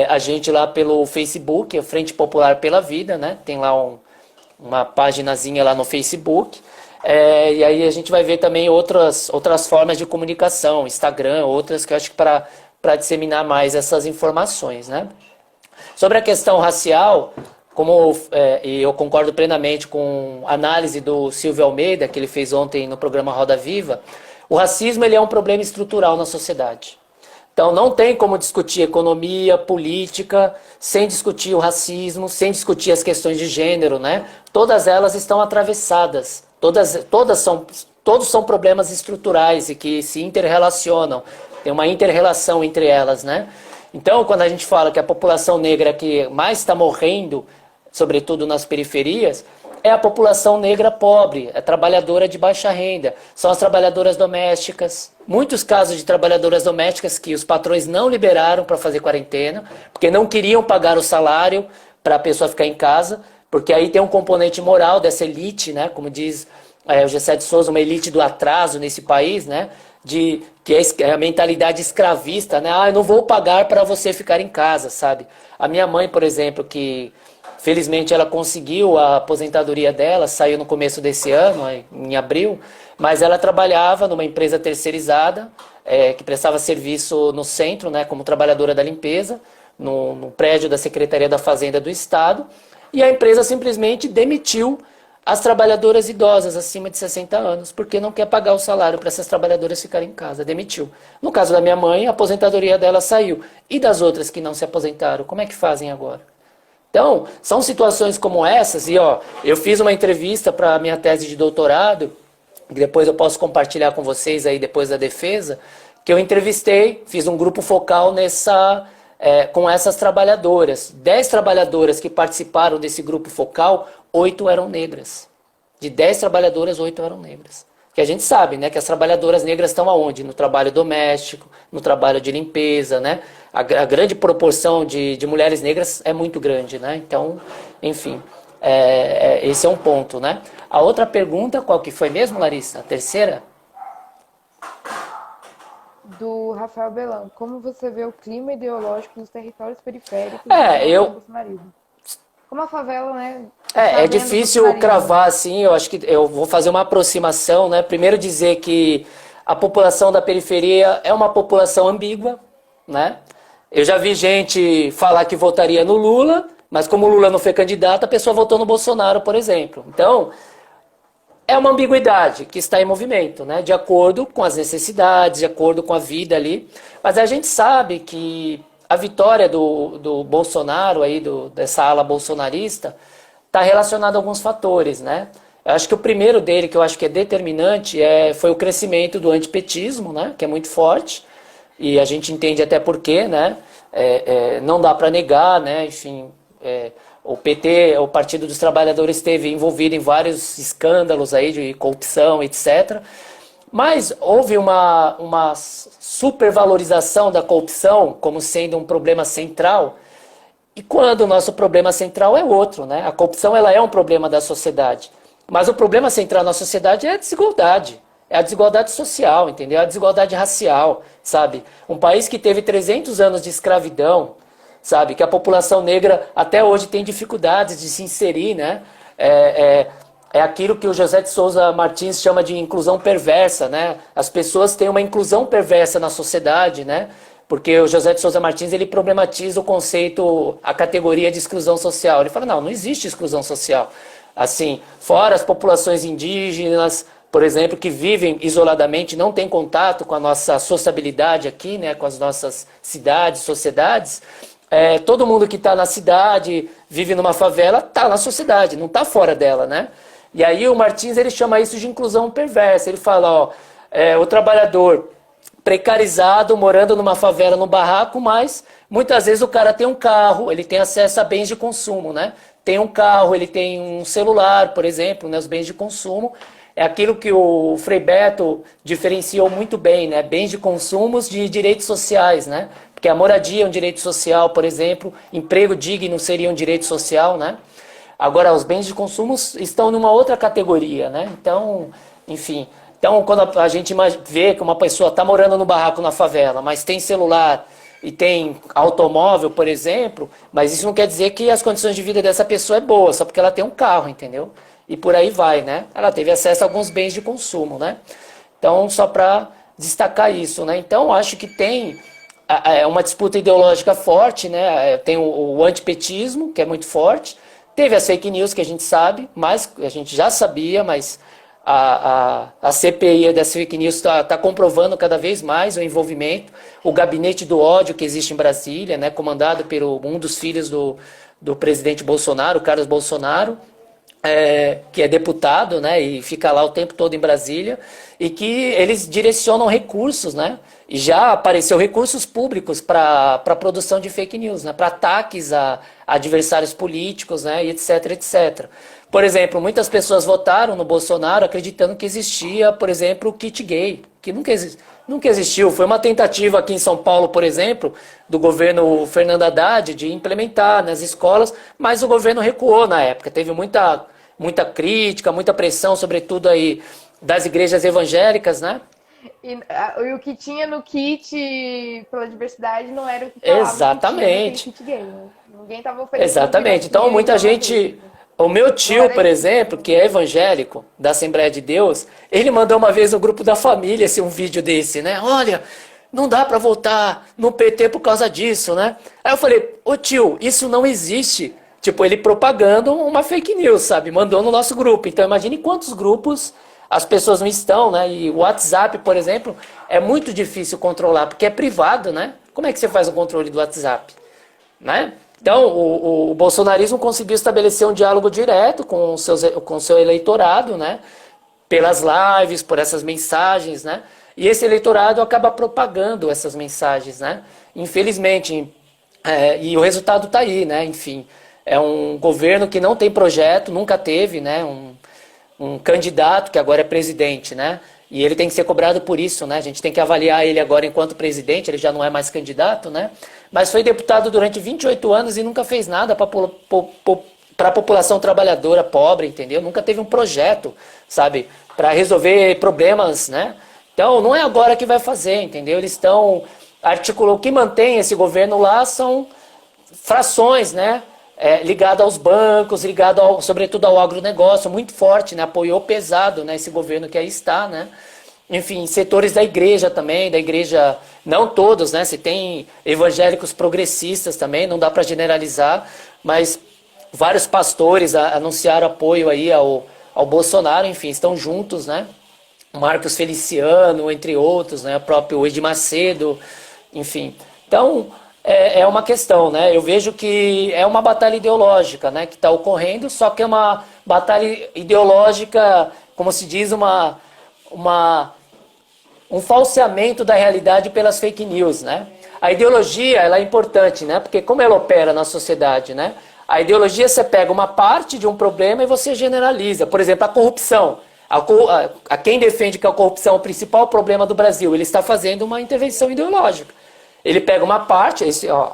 a gente lá pelo Facebook, a Frente Popular pela Vida, né, tem lá uma paginazinha lá no Facebook. E aí a gente vai ver também outras formas de comunicação, Instagram, outras que eu acho que para disseminar mais essas informações, né? Sobre a questão racial, e eu concordo plenamente com a análise do Silvio Almeida, que ele fez ontem no programa Roda Viva, o racismo ele é um problema estrutural na sociedade. Então não tem como discutir economia, política, sem discutir o racismo, sem discutir as questões de gênero, né? Todas elas estão atravessadas. Todos são problemas estruturais e que se interrelacionam. Tem uma inter-relação entre elas, né? Então, quando a gente fala que a população negra que mais está morrendo, sobretudo nas periferias, é a população negra pobre, é trabalhadora de baixa renda, são as trabalhadoras domésticas. Muitos casos de trabalhadoras domésticas que os patrões não liberaram para fazer quarentena, porque não queriam pagar o salário para a pessoa ficar em casa, porque aí tem um componente moral dessa elite, né? Como diz o Gessé de Souza, uma elite do atraso nesse país, né? Que é a mentalidade escravista, né? Eu não vou pagar para você ficar em casa, sabe? A minha mãe, por exemplo, que felizmente ela conseguiu a aposentadoria dela, saiu no começo desse ano, em abril, mas ela trabalhava numa empresa terceirizada, que prestava serviço no centro, né? Como trabalhadora da limpeza, no prédio da Secretaria da Fazenda do Estado. E a empresa simplesmente demitiu as trabalhadoras idosas acima de 60 anos, porque não quer pagar o salário para essas trabalhadoras ficarem em casa, demitiu. No caso da minha mãe, a aposentadoria dela saiu. E das outras que não se aposentaram, como é que fazem agora? Então, são situações como essas, e eu fiz uma entrevista para a minha tese de doutorado, que depois eu posso compartilhar com vocês aí depois da defesa, que eu entrevistei, fiz um grupo focal com essas trabalhadoras. 10 trabalhadoras que participaram desse grupo focal, 8 eram negras. De 10 trabalhadoras, 8 eram negras. Que a gente sabe, né, que as trabalhadoras negras estão aonde? No trabalho doméstico, no trabalho de limpeza, né? A grande proporção de mulheres negras é muito grande, né? Então, enfim, esse é um ponto, né? A outra pergunta, qual que foi mesmo, Larissa? A terceira? Do Rafael Belan. Como você vê o clima ideológico nos territórios periféricos do bolsonarismo? Como a favela, né? É difícil cravar assim, eu acho que eu vou fazer uma aproximação, né? Primeiro dizer que a população da periferia é uma população ambígua, né? Eu já vi gente falar que votaria no Lula, mas como o Lula não foi candidato, a pessoa votou no Bolsonaro, por exemplo. Então, é uma ambiguidade que está em movimento, né? De acordo com as necessidades, de acordo com a vida ali. Mas a gente sabe que a vitória do Bolsonaro, dessa ala bolsonarista, está relacionada a alguns fatores, né? Eu acho que o primeiro dele, que eu acho que é determinante, foi o crescimento do antipetismo, né? Que é muito forte, e a gente entende até porquê, né? Não dá para negar, né? Enfim, o PT, o Partido dos Trabalhadores, esteve envolvido em vários escândalos aí de corrupção, etc., mas houve uma supervalorização da corrupção como sendo um problema central, e quando o nosso problema central é outro, né? A corrupção ela é um problema da sociedade, mas o problema central na sociedade é a desigualdade. É a desigualdade social, entendeu? A desigualdade racial, sabe? Um país que teve 300 anos de escravidão, sabe? Que a população negra até hoje tem dificuldades de se inserir, né? É aquilo que o José de Souza Martins chama de inclusão perversa, né? As pessoas têm uma inclusão perversa na sociedade, né? Porque o José de Souza Martins, ele problematiza o conceito, a categoria de exclusão social. Ele fala, não existe exclusão social. Assim, fora as populações indígenas, por exemplo, que vivem isoladamente, não têm contato com a nossa sociabilidade aqui, né? Com as nossas cidades, sociedades. Todo mundo que está na cidade, vive numa favela, está na sociedade, não está fora dela, né? E aí o Martins, ele chama isso de inclusão perversa. Ele fala, o trabalhador precarizado, morando numa favela, num barraco, mas muitas vezes o cara tem um carro, ele tem acesso a bens de consumo, né? tem um carro, ele tem um celular, por exemplo, né, os bens de consumo. É aquilo que o Frei Beto diferenciou muito bem, né? Bens de consumos de direitos sociais, né? Porque a moradia é um direito social, por exemplo, emprego digno seria um direito social, né? Agora, os bens de consumo estão numa outra categoria, né? Então, enfim. Então, quando a gente vê que uma pessoa está morando no barraco na favela, mas tem celular e tem automóvel, por exemplo, mas isso não quer dizer que as condições de vida dessa pessoa é boa, só porque ela tem um carro, entendeu? E por aí vai, né? Ela teve acesso a alguns bens de consumo, né? Então, só para destacar isso, né? Então, acho que tem uma disputa ideológica forte, né? Tem o antipetismo, que é muito forte. Teve as fake news, que a gente sabe, mas a gente já sabia, mas a CPI das fake news está comprovando cada vez mais o envolvimento. O gabinete do ódio que existe em Brasília, né? Comandado por um dos filhos do presidente Bolsonaro, Carlos Bolsonaro, que é deputado, né, e fica lá o tempo todo em Brasília, e que eles direcionam recursos, né, e já apareceu recursos públicos para a produção de fake news, né, para ataques a adversários políticos, né, e etc, etc. Por exemplo, muitas pessoas votaram no Bolsonaro acreditando que existia, por exemplo, o kit gay, que nunca existiu. Foi uma tentativa aqui em São Paulo, por exemplo, do governo Fernando Haddad de implementar nas escolas, mas o governo recuou na época. Teve muita crítica, muita pressão, sobretudo aí das igrejas evangélicas, né? E o que tinha no kit pela diversidade não era o que falava Exatamente. que tinha naquele kit gay, né? Ninguém tava oferecendo Exatamente. Então, pirotecnia, muita nada gente... disso. O meu tio, por exemplo, que é evangélico, da Assembleia de Deus, ele mandou uma vez no grupo da família um vídeo desse, né? Olha, não dá para votar no PT por causa disso, né? Aí eu falei, ô tio, isso não existe. Tipo, ele propagando uma fake news, sabe? Mandou no nosso grupo. Então, imagine quantos grupos as pessoas não estão, né? E o WhatsApp, por exemplo, é muito difícil controlar, porque é privado, né? Como é que você faz o controle do WhatsApp? Né? Então, o bolsonarismo conseguiu estabelecer um diálogo direto com o seu eleitorado, né? Pelas lives, por essas mensagens, né? E esse eleitorado acaba propagando essas mensagens, né? Infelizmente, e o resultado está aí, né? Enfim, é um governo que não tem projeto, nunca teve, né? Um candidato que agora é presidente, né? E ele tem que ser cobrado por isso, né? A gente tem que avaliar ele agora enquanto presidente, ele já não é mais candidato, né? Mas foi deputado durante 28 anos e nunca fez nada para a população trabalhadora pobre, entendeu? Nunca teve um projeto, sabe? Para resolver problemas, né? Então, não é agora que vai fazer, entendeu? Eles estão articulando, o que mantém esse governo lá são frações, né? Ligado aos bancos, ligado sobretudo ao agronegócio, muito forte, né? Apoiou pesado, né, esse governo que aí está, né? Enfim, setores da igreja também, da igreja, não todos, né? Se tem evangélicos progressistas também, não dá para generalizar, mas vários pastores anunciaram apoio aí ao Bolsonaro, enfim, estão juntos, né? Marcos Feliciano, entre outros, né? O próprio Edir Macedo, enfim. Então, é uma questão, né? Eu vejo que é uma batalha ideológica, né, que está ocorrendo, só que é uma batalha ideológica, como se diz, um falseamento da realidade pelas fake news, né? A ideologia, ela é importante, né? Porque como ela opera na sociedade, né? A ideologia, você pega uma parte de um problema e você generaliza. Por exemplo, a corrupção. A quem defende que a corrupção é o principal problema do Brasil, ele está fazendo uma intervenção ideológica. Ele pega uma parte,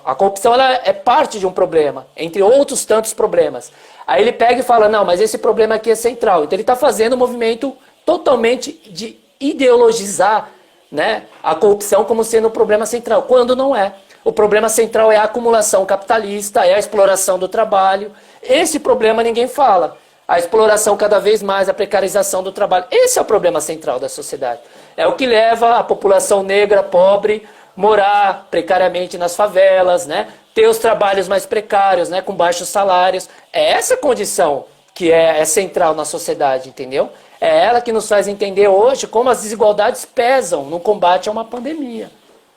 a corrupção ela é parte de um problema, entre outros tantos problemas. Aí ele pega e fala, não, mas esse problema aqui é central. Então ele está fazendo um movimento totalmente de ideologizar, né, a corrupção como sendo o problema central, quando não é. O problema central é a acumulação capitalista, é a exploração do trabalho. Esse problema ninguém fala. A exploração cada vez mais, a precarização do trabalho. Esse é o problema central da sociedade. É o que leva a população negra, pobre, morar precariamente nas favelas, né? Ter os trabalhos mais precários, né? Com baixos salários. É essa condição que é central na sociedade, entendeu? É ela que nos faz entender hoje como as desigualdades pesam no combate a uma pandemia,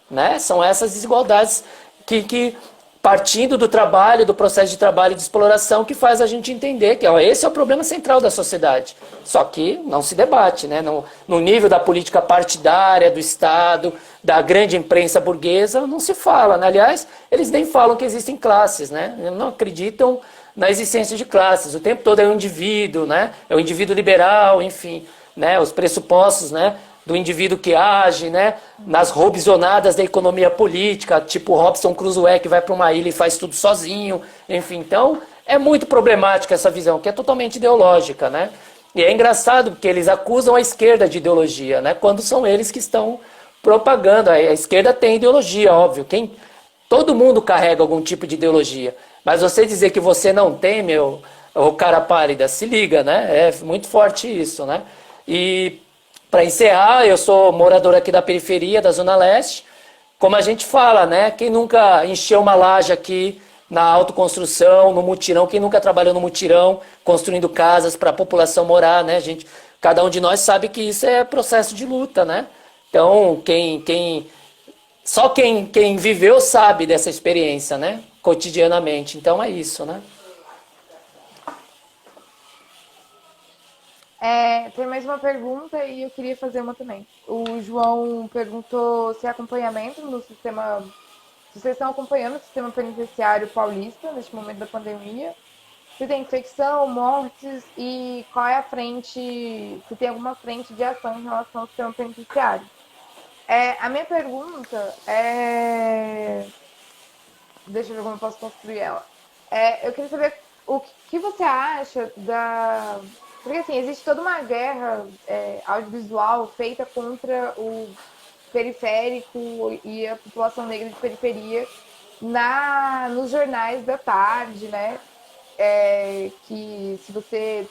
né? São essas desigualdades que partindo do trabalho, do processo de trabalho e de exploração, que faz a gente entender que ó, esse é o problema central da sociedade. Só que não se debate, né? No nível da política partidária, do Estado, da grande imprensa burguesa, não se fala, né? Aliás, eles nem falam que existem classes, né? Não acreditam na existência de classes. O tempo todo é um indivíduo, né? É o indivíduo liberal, enfim, né? Os pressupostos, né? Do indivíduo que age, né? Nas robsonadas da economia política, tipo Robson Crusoe, que vai para uma ilha e faz tudo sozinho, enfim. Então, é muito problemática essa visão, que é totalmente ideológica, né? E é engraçado porque eles acusam a esquerda de ideologia, né? Quando são eles que estão propagando. A esquerda tem ideologia, óbvio. Todo mundo carrega algum tipo de ideologia. Mas você dizer que você não tem, ô cara pálida, se liga, né? É muito forte isso, né? E para encerrar, eu sou morador aqui da periferia, da Zona Leste. Como a gente fala, né? Quem nunca encheu uma laje aqui na autoconstrução, no mutirão, quem nunca trabalhou no mutirão, construindo casas para a população morar, né? Cada um de nós sabe que isso é processo de luta, né? Então, só quem viveu sabe dessa experiência, né? Cotidianamente. Então é isso, né? Tem mais uma pergunta e eu queria fazer uma também. O João perguntou se acompanhamento no sistema. Se vocês estão acompanhando o sistema penitenciário paulista neste momento da pandemia, se tem infecção, mortes e qual é a frente, se tem alguma frente de ação em relação ao sistema penitenciário. A minha pergunta é. Deixa eu ver como eu posso construir ela. Eu queria saber o que você acha da. Porque assim, existe toda uma guerra audiovisual feita contra o periférico e a população negra de periferia nos jornais da tarde, né? Que se você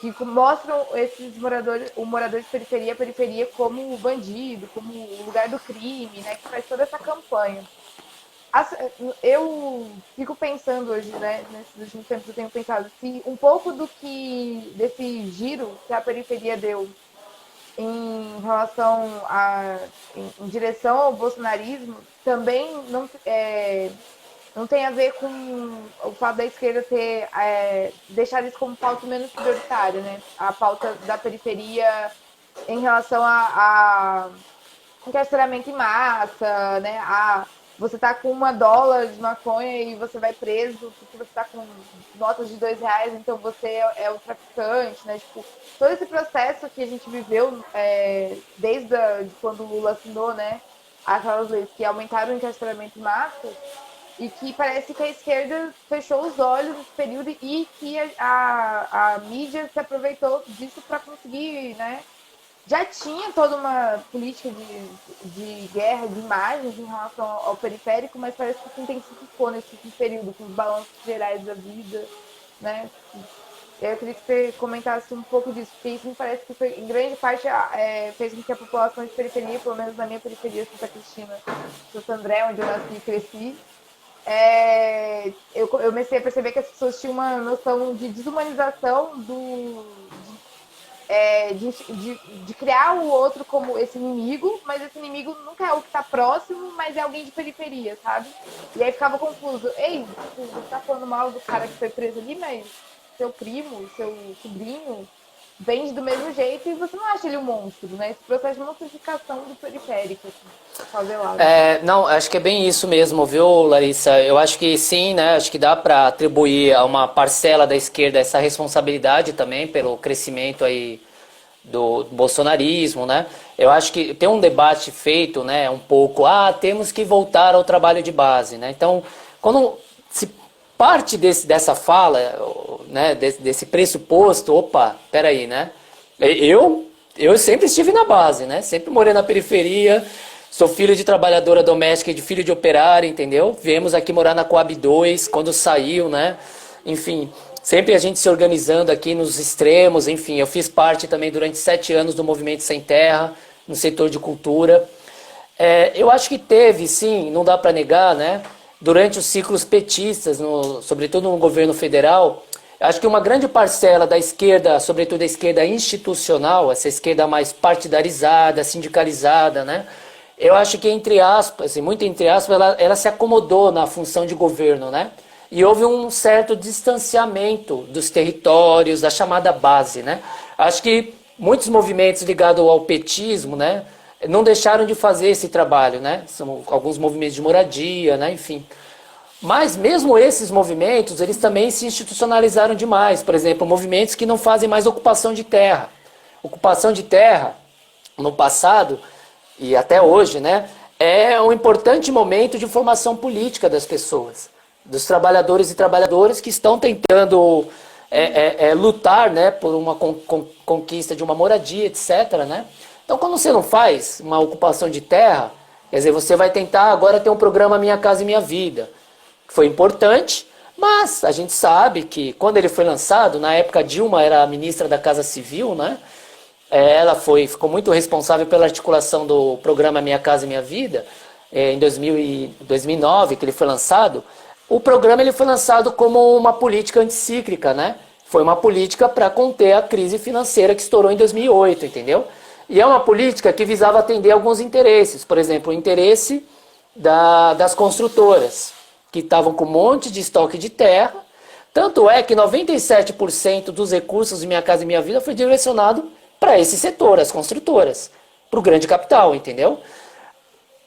que mostram esses moradores, o morador de periferia, a periferia como o bandido, como o lugar do crime, né? Que faz toda essa campanha. Eu fico pensando hoje, né, nesses últimos tempos eu tenho pensado se um pouco desse giro que a periferia deu em relação em direção ao bolsonarismo também não tem a ver com o fato da esquerda ter deixado isso como pauta menos prioritária, né? A pauta da periferia em relação a encarceramento em massa, né? Você tá com $1 de maconha e você vai preso porque você tá com notas de R$2, então você é o traficante, né? Tipo, todo esse processo que a gente viveu desde quando o Lula assinou, né? Aquelas leis que aumentaram o encarceramento em massa e que parece que a esquerda fechou os olhos nesse período e que a mídia se aproveitou disso para conseguir, né? Já tinha toda uma política de guerra, de imagens em relação ao periférico, mas parece que se intensificou nesse período, com os balanços gerais da vida, né? Eu queria que você comentasse um pouco disso, porque isso me parece que foi, em grande parte fez com que a população de periferia, pelo menos na minha periferia, Santa Cristina, Santo André, onde eu nasci e cresci, eu comecei a perceber que as pessoas tinham uma noção de desumanização de criar o outro como esse inimigo, mas esse inimigo nunca é o que está próximo, mas é alguém de periferia, sabe? E aí ficava confuso. Ei, você tá falando mal do cara que foi preso ali, mas seu primo, seu sobrinho vende do mesmo jeito e você não acha ele um monstro, né? Esse processo de monstrificação do periférico, assim, favelado. Não, acho que é bem isso mesmo, viu, Larissa? Eu acho que sim, né? Acho que dá para atribuir a uma parcela da esquerda essa responsabilidade também pelo crescimento aí do bolsonarismo, né? Eu acho que tem um debate feito, né, um pouco, temos que voltar ao trabalho de base, né? Então, quando se parte dessa fala, né, desse pressuposto, peraí, né? Eu sempre estive na base, né? Sempre morei na periferia, sou filho de trabalhadora doméstica e de filho de operário, entendeu? Viemos aqui morar na Coab 2, quando saiu, né? Enfim, sempre a gente se organizando aqui nos extremos, enfim. Eu fiz parte também durante 7 anos do Movimento Sem Terra, no setor de cultura. Eu acho que teve, sim, não dá para negar, né? Durante os ciclos petistas, sobretudo no governo federal, acho que uma grande parcela da esquerda, sobretudo a esquerda institucional, essa esquerda mais partidarizada, sindicalizada, né? eu acho que, entre aspas, assim, muito entre aspas, ela se acomodou na função de governo, né? E houve um certo distanciamento dos territórios, da chamada base, né? Acho que muitos movimentos ligados ao petismo, né, não deixaram de fazer esse trabalho, né? São alguns movimentos de moradia, né, enfim. Mas mesmo esses movimentos, eles também se institucionalizaram demais. Por exemplo, movimentos que não fazem mais ocupação de terra. Ocupação de terra, no passado e até hoje, né, é um importante momento de formação política das pessoas, dos trabalhadores e trabalhadoras que estão tentando lutar, né, por uma conquista de uma moradia, etc., né? Então, quando você não faz uma ocupação de terra, quer dizer, você vai tentar agora ter um programa Minha Casa e Minha Vida, que foi importante, mas a gente sabe que quando ele foi lançado, na época Dilma era a ministra da Casa Civil, né? Ela ficou muito responsável pela articulação do programa Minha Casa e Minha Vida, em 2009, que ele foi lançado. O programa ele foi lançado como uma política anticíclica, né? Foi uma política para conter a crise financeira que estourou em 2008, entendeu? E é uma política que visava atender alguns interesses, por exemplo, o interesse das construtoras, que estavam com um monte de estoque de terra. Tanto é que 97% dos recursos de Minha Casa e Minha Vida foi direcionado para esse setor, as construtoras, para o grande capital, entendeu?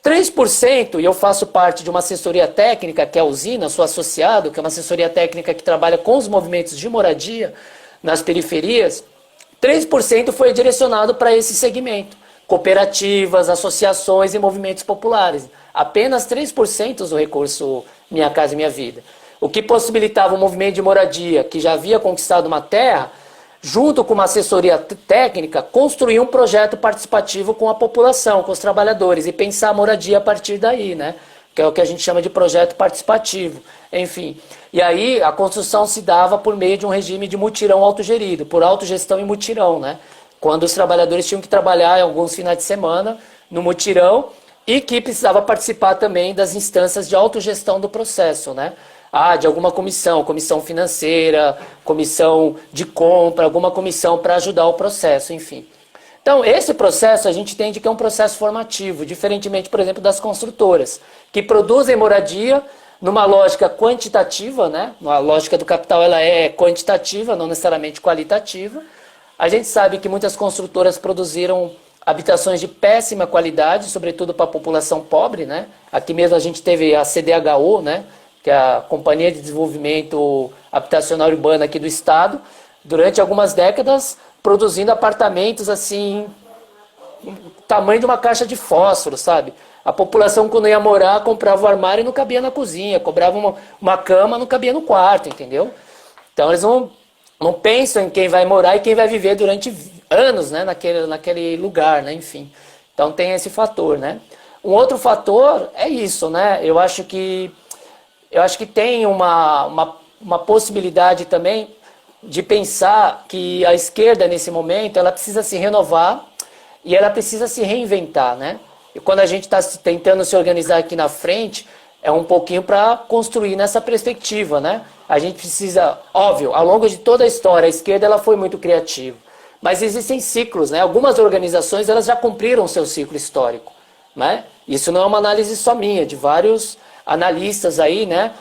3%, e eu faço parte de uma assessoria técnica, que é a Usina, sou associado, que é uma assessoria técnica que trabalha com os movimentos de moradia nas periferias, 3% foi direcionado para esse segmento. Cooperativas, associações e movimentos populares. Apenas 3% do recurso Minha Casa e Minha Vida. O que possibilitava o movimento de moradia, que já havia conquistado uma terra, junto com uma assessoria técnica, construir um projeto participativo com a população, com os trabalhadores, e pensar a moradia a partir daí, né? Que é o que a gente chama de projeto participativo. Enfim, e aí a construção se dava por meio de um regime de mutirão autogerido, por autogestão e mutirão, né? Quando os trabalhadores tinham que trabalhar em alguns finais de semana no mutirão e que precisava participar também das instâncias de autogestão do processo, né? De alguma comissão financeira, comissão de compra, alguma comissão para ajudar o processo, enfim. Então, esse processo a gente entende que é um processo formativo, diferentemente, por exemplo, das construtoras, que produzem moradia numa lógica quantitativa, né? A lógica do capital ela é quantitativa, não necessariamente qualitativa. A gente sabe que muitas construtoras produziram habitações de péssima qualidade, sobretudo para a população pobre, né? Aqui mesmo a gente teve a CDHU, né? Que é a Companhia de Desenvolvimento Habitacional Urbano aqui do Estado, durante algumas décadas, produzindo apartamentos assim, tamanho de uma caixa de fósforo, sabe? A população, quando ia morar, comprava o armário e não cabia na cozinha, cobrava uma cama, não cabia no quarto, entendeu? Então eles não pensam em quem vai morar e quem vai viver durante anos, né, naquele lugar, né, enfim. Então tem esse fator, né? Um outro fator é isso, né? Eu acho que tem uma possibilidade também de pensar que a esquerda, nesse momento, ela precisa se renovar e ela precisa se reinventar, né? E quando a gente está tentando se organizar aqui na frente, é um pouquinho para construir nessa perspectiva, né? A gente precisa, óbvio, ao longo de toda a história, a esquerda ela foi muito criativa, mas existem ciclos, né? Algumas organizações elas já cumpriram o seu ciclo histórico, né? Isso não é uma análise só minha, de vários analistas aí, né?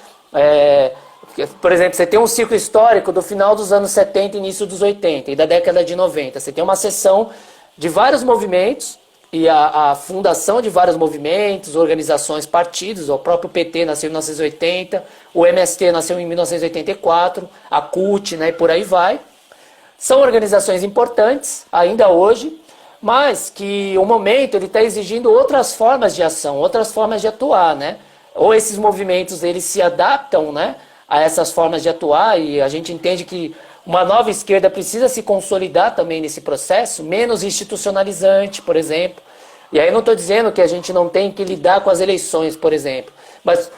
Por exemplo, você tem um ciclo histórico do final dos anos 70 e início dos 80 e da década de 90. Você tem uma seção de vários movimentos e a fundação de vários movimentos, organizações, partidos. O próprio PT nasceu em 1980, o MST nasceu em 1984, a CUT, né, e por aí vai. São organizações importantes ainda hoje, mas que o momento ele está exigindo outras formas de ação, outras formas de atuar, né? Ou esses movimentos eles se adaptam, né, a essas formas de atuar, e a gente entende que uma nova esquerda precisa se consolidar também nesse processo, menos institucionalizante, por exemplo. E aí não estou dizendo que a gente não tem que lidar com as eleições, por exemplo, mas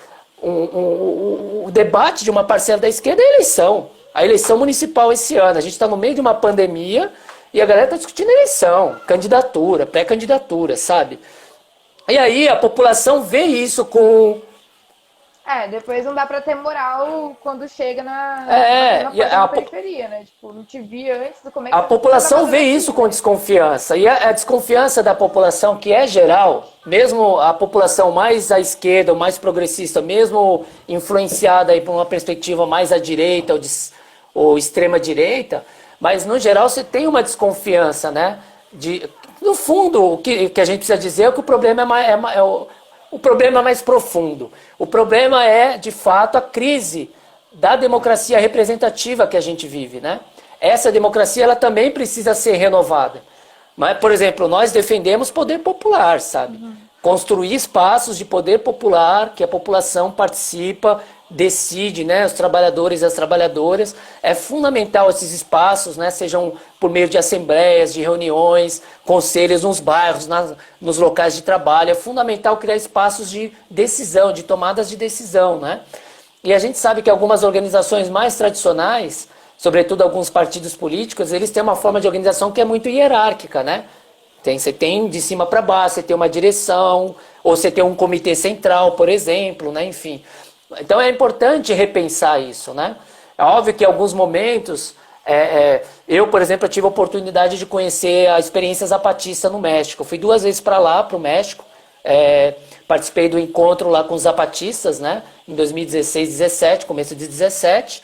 o debate de uma parcela da esquerda é a eleição municipal esse ano. A gente está no meio de uma pandemia e a galera está discutindo eleição, candidatura, pré-candidatura, sabe? E aí a população vê isso com Depois não dá pra ter moral quando chega na E porta da periferia, né? Tipo, não te vi antes, como é que a você população tá vê fazendo isso aqui, com né? desconfiança. E a desconfiança da população, que é geral, mesmo a população mais à esquerda ou mais progressista, mesmo influenciada aí por uma perspectiva mais à direita ou extrema direita, mas no geral você tem uma desconfiança, né? No fundo, o que a gente precisa dizer é que o problema o problema é mais profundo. O problema é, de fato, a crise da democracia representativa que a gente vive, né? Essa democracia ela também precisa ser renovada. Mas, por exemplo, nós defendemos poder popular, sabe? Construir espaços de poder popular, que a população participa, decide, né? Os trabalhadores e as trabalhadoras. É fundamental esses espaços, né? Sejam por meio de assembleias, de reuniões, conselhos nos bairros, nos locais de trabalho. É fundamental criar espaços de decisão, de tomadas de decisão, né? E a gente sabe que algumas organizações mais tradicionais, sobretudo alguns partidos políticos, eles têm uma forma de organização que é muito hierárquica, né? Você tem de cima para baixo, você tem uma direção, ou você tem um comitê central, por exemplo, né? Enfim. Então é importante repensar isso, né? É óbvio que em alguns momentos, eu, por exemplo, eu tive a oportunidade de conhecer a experiência zapatista no México. Eu fui 2 vezes para lá, para o México, participei do encontro lá com os zapatistas, né? Em 2016, 17, começo de 17.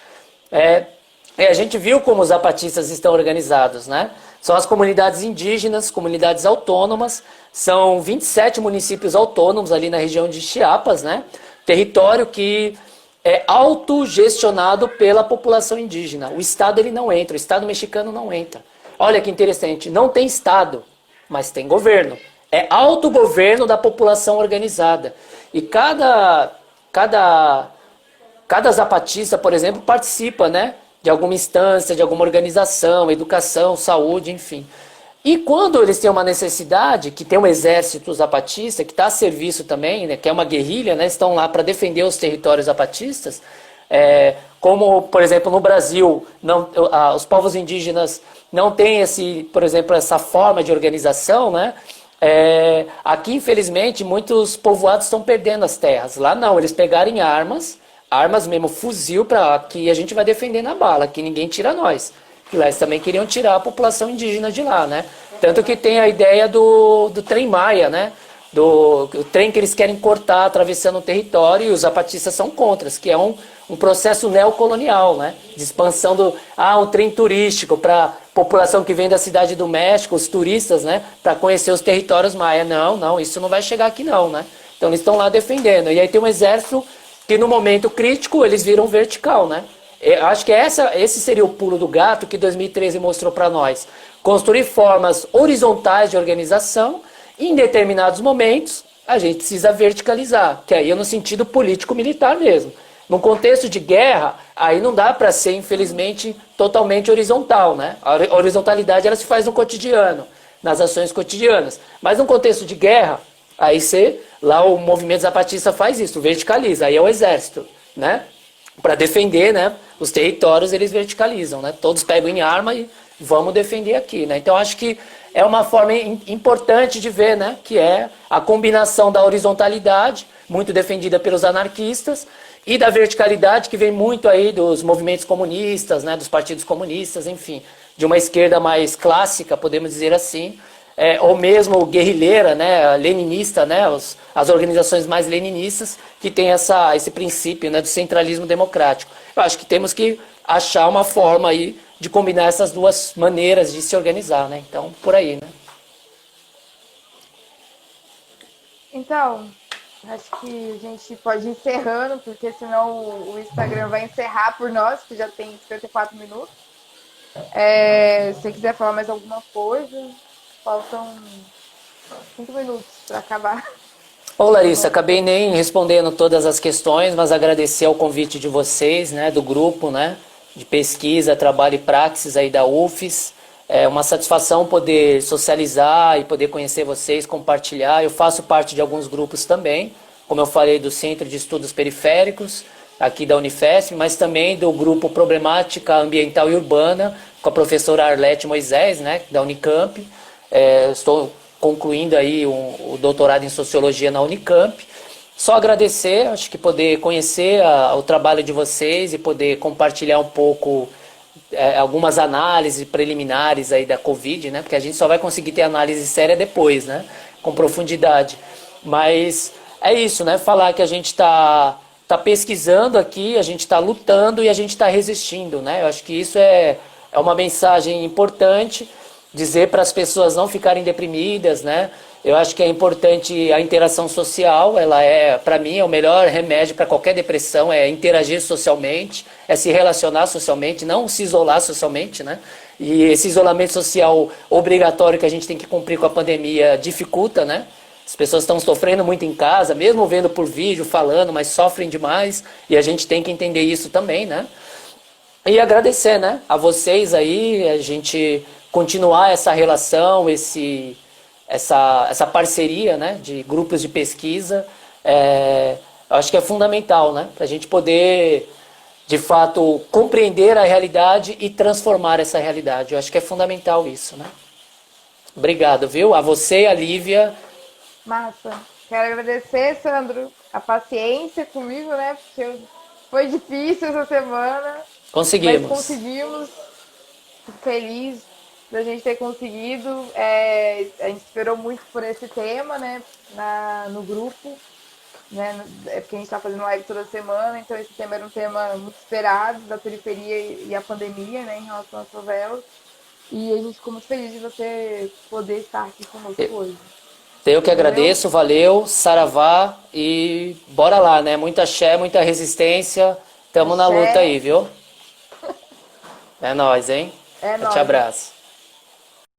E a gente viu como os zapatistas estão organizados, né? São as comunidades indígenas, comunidades autônomas, são 27 municípios autônomos ali na região de Chiapas, né? Território que é autogestionado pela população indígena. O Estado ele não entra, o Estado mexicano não entra. Olha que interessante, não tem Estado, mas tem governo. É autogoverno da população organizada. E cada zapatista, por exemplo, participa, né? De alguma instância, de alguma organização, educação, saúde, enfim. E quando eles têm uma necessidade, que tem um exército zapatista, que está a serviço também, né, que é uma guerrilha, né, estão lá para defender os territórios zapatistas, como, por exemplo, no Brasil, os povos indígenas não têm, por exemplo, essa forma de organização, né? Aqui, infelizmente, muitos povoados estão perdendo as terras. Lá não, eles pegarem armas mesmo, fuzil, para que a gente vai defender na bala, que ninguém tira nós. Que lá eles também queriam tirar a população indígena de lá, né? Tanto que tem a ideia do trem Maia, né? O trem que eles querem cortar atravessando o território, e os zapatistas são contra, que é um processo neocolonial, né? De expansão um trem turístico para população que vem da cidade do México, os turistas, né? Para conhecer os territórios Maia. Não, isso não vai chegar aqui não, né? Então eles estão lá defendendo. E aí tem um exército que no momento crítico eles viram vertical, né? Eu acho que esse seria o pulo do gato que 2013 mostrou para nós. Construir formas horizontais de organização, e em determinados momentos a gente precisa verticalizar, que aí é no sentido político-militar mesmo. Num contexto de guerra, aí não dá para ser, infelizmente, totalmente horizontal, né? A horizontalidade ela se faz no cotidiano, nas ações cotidianas. Mas num contexto de guerra, aí lá o movimento zapatista faz isso, verticaliza, aí é o exército, né? Para defender, né, os territórios, eles verticalizam, né? Todos pegam em arma e vamos defender aqui, né? Então acho que é uma forma importante de ver, né, que é a combinação da horizontalidade, muito defendida pelos anarquistas, e da verticalidade, que vem muito aí dos movimentos comunistas, né, dos partidos comunistas, enfim, de uma esquerda mais clássica, podemos dizer assim, ou mesmo guerrilheira, né, leninista, né, as organizações mais leninistas que têm esse princípio, né, do centralismo democrático. Eu acho que temos que achar uma forma aí de combinar essas duas maneiras de se organizar, né? Então, por aí, né? Então, acho que a gente pode ir encerrando, porque senão o Instagram vai encerrar por nós, que já tem 54 minutos. Se você quiser falar mais alguma coisa, faltam 5 minutos para acabar. Ô Larissa, acabei nem respondendo todas as questões, mas agradecer ao convite de vocês, né, do grupo, né, de pesquisa, trabalho e praxis aí da UFES. É uma satisfação poder socializar e poder conhecer vocês, compartilhar. Eu faço parte de alguns grupos também, como eu falei, do Centro de Estudos Periféricos, aqui da Unifesp, mas também do grupo Problemática Ambiental e Urbana, com a professora Arlete Moisés, né, da Unicamp. Estou concluindo aí o doutorado em Sociologia na Unicamp. só agradecer, acho que poder conhecer o trabalho de vocês e poder compartilhar um pouco algumas análises preliminares aí da Covid, né? Porque a gente só vai conseguir ter análise séria depois, né? Com profundidade. Mas é isso, né? Falar que a gente tá pesquisando aqui, a gente está lutando e a gente está resistindo, né? Eu acho que isso é uma mensagem importante, dizer para as pessoas não ficarem deprimidas, né? Eu acho que é importante a interação social, ela para mim, é o melhor remédio para qualquer depressão, é interagir socialmente, é se relacionar socialmente, não se isolar socialmente, né? E esse isolamento social obrigatório que a gente tem que cumprir com a pandemia dificulta, né? As pessoas estão sofrendo muito em casa, mesmo vendo por vídeo, falando, mas sofrem demais, e a gente tem que entender isso também, né? E agradecer, né, a vocês aí, a gente continuar essa relação, essa parceria, né, de grupos de pesquisa, eu acho que é fundamental, né, para a gente poder, de fato, compreender a realidade e transformar essa realidade. Eu acho que é fundamental isso, né. Obrigado, viu? A você, a Lívia. Massa. Quero agradecer, Sandro, a paciência comigo, né? Porque foi difícil essa semana. Conseguimos. Mas conseguimos. Fico feliz da gente ter conseguido. A gente esperou muito por esse tema, né? No grupo. Né? É porque a gente está fazendo live toda semana, então esse tema era um tema muito esperado da periferia e a pandemia, né? Em relação às favelas. E a gente ficou muito feliz de você poder estar aqui conosco hoje. Eu que agradeço, valeu, saravá e bora lá, né? Muita axé, muita resistência. Tamo na luta aí, viu? É nóis, hein? É Eu te nóis. abraço.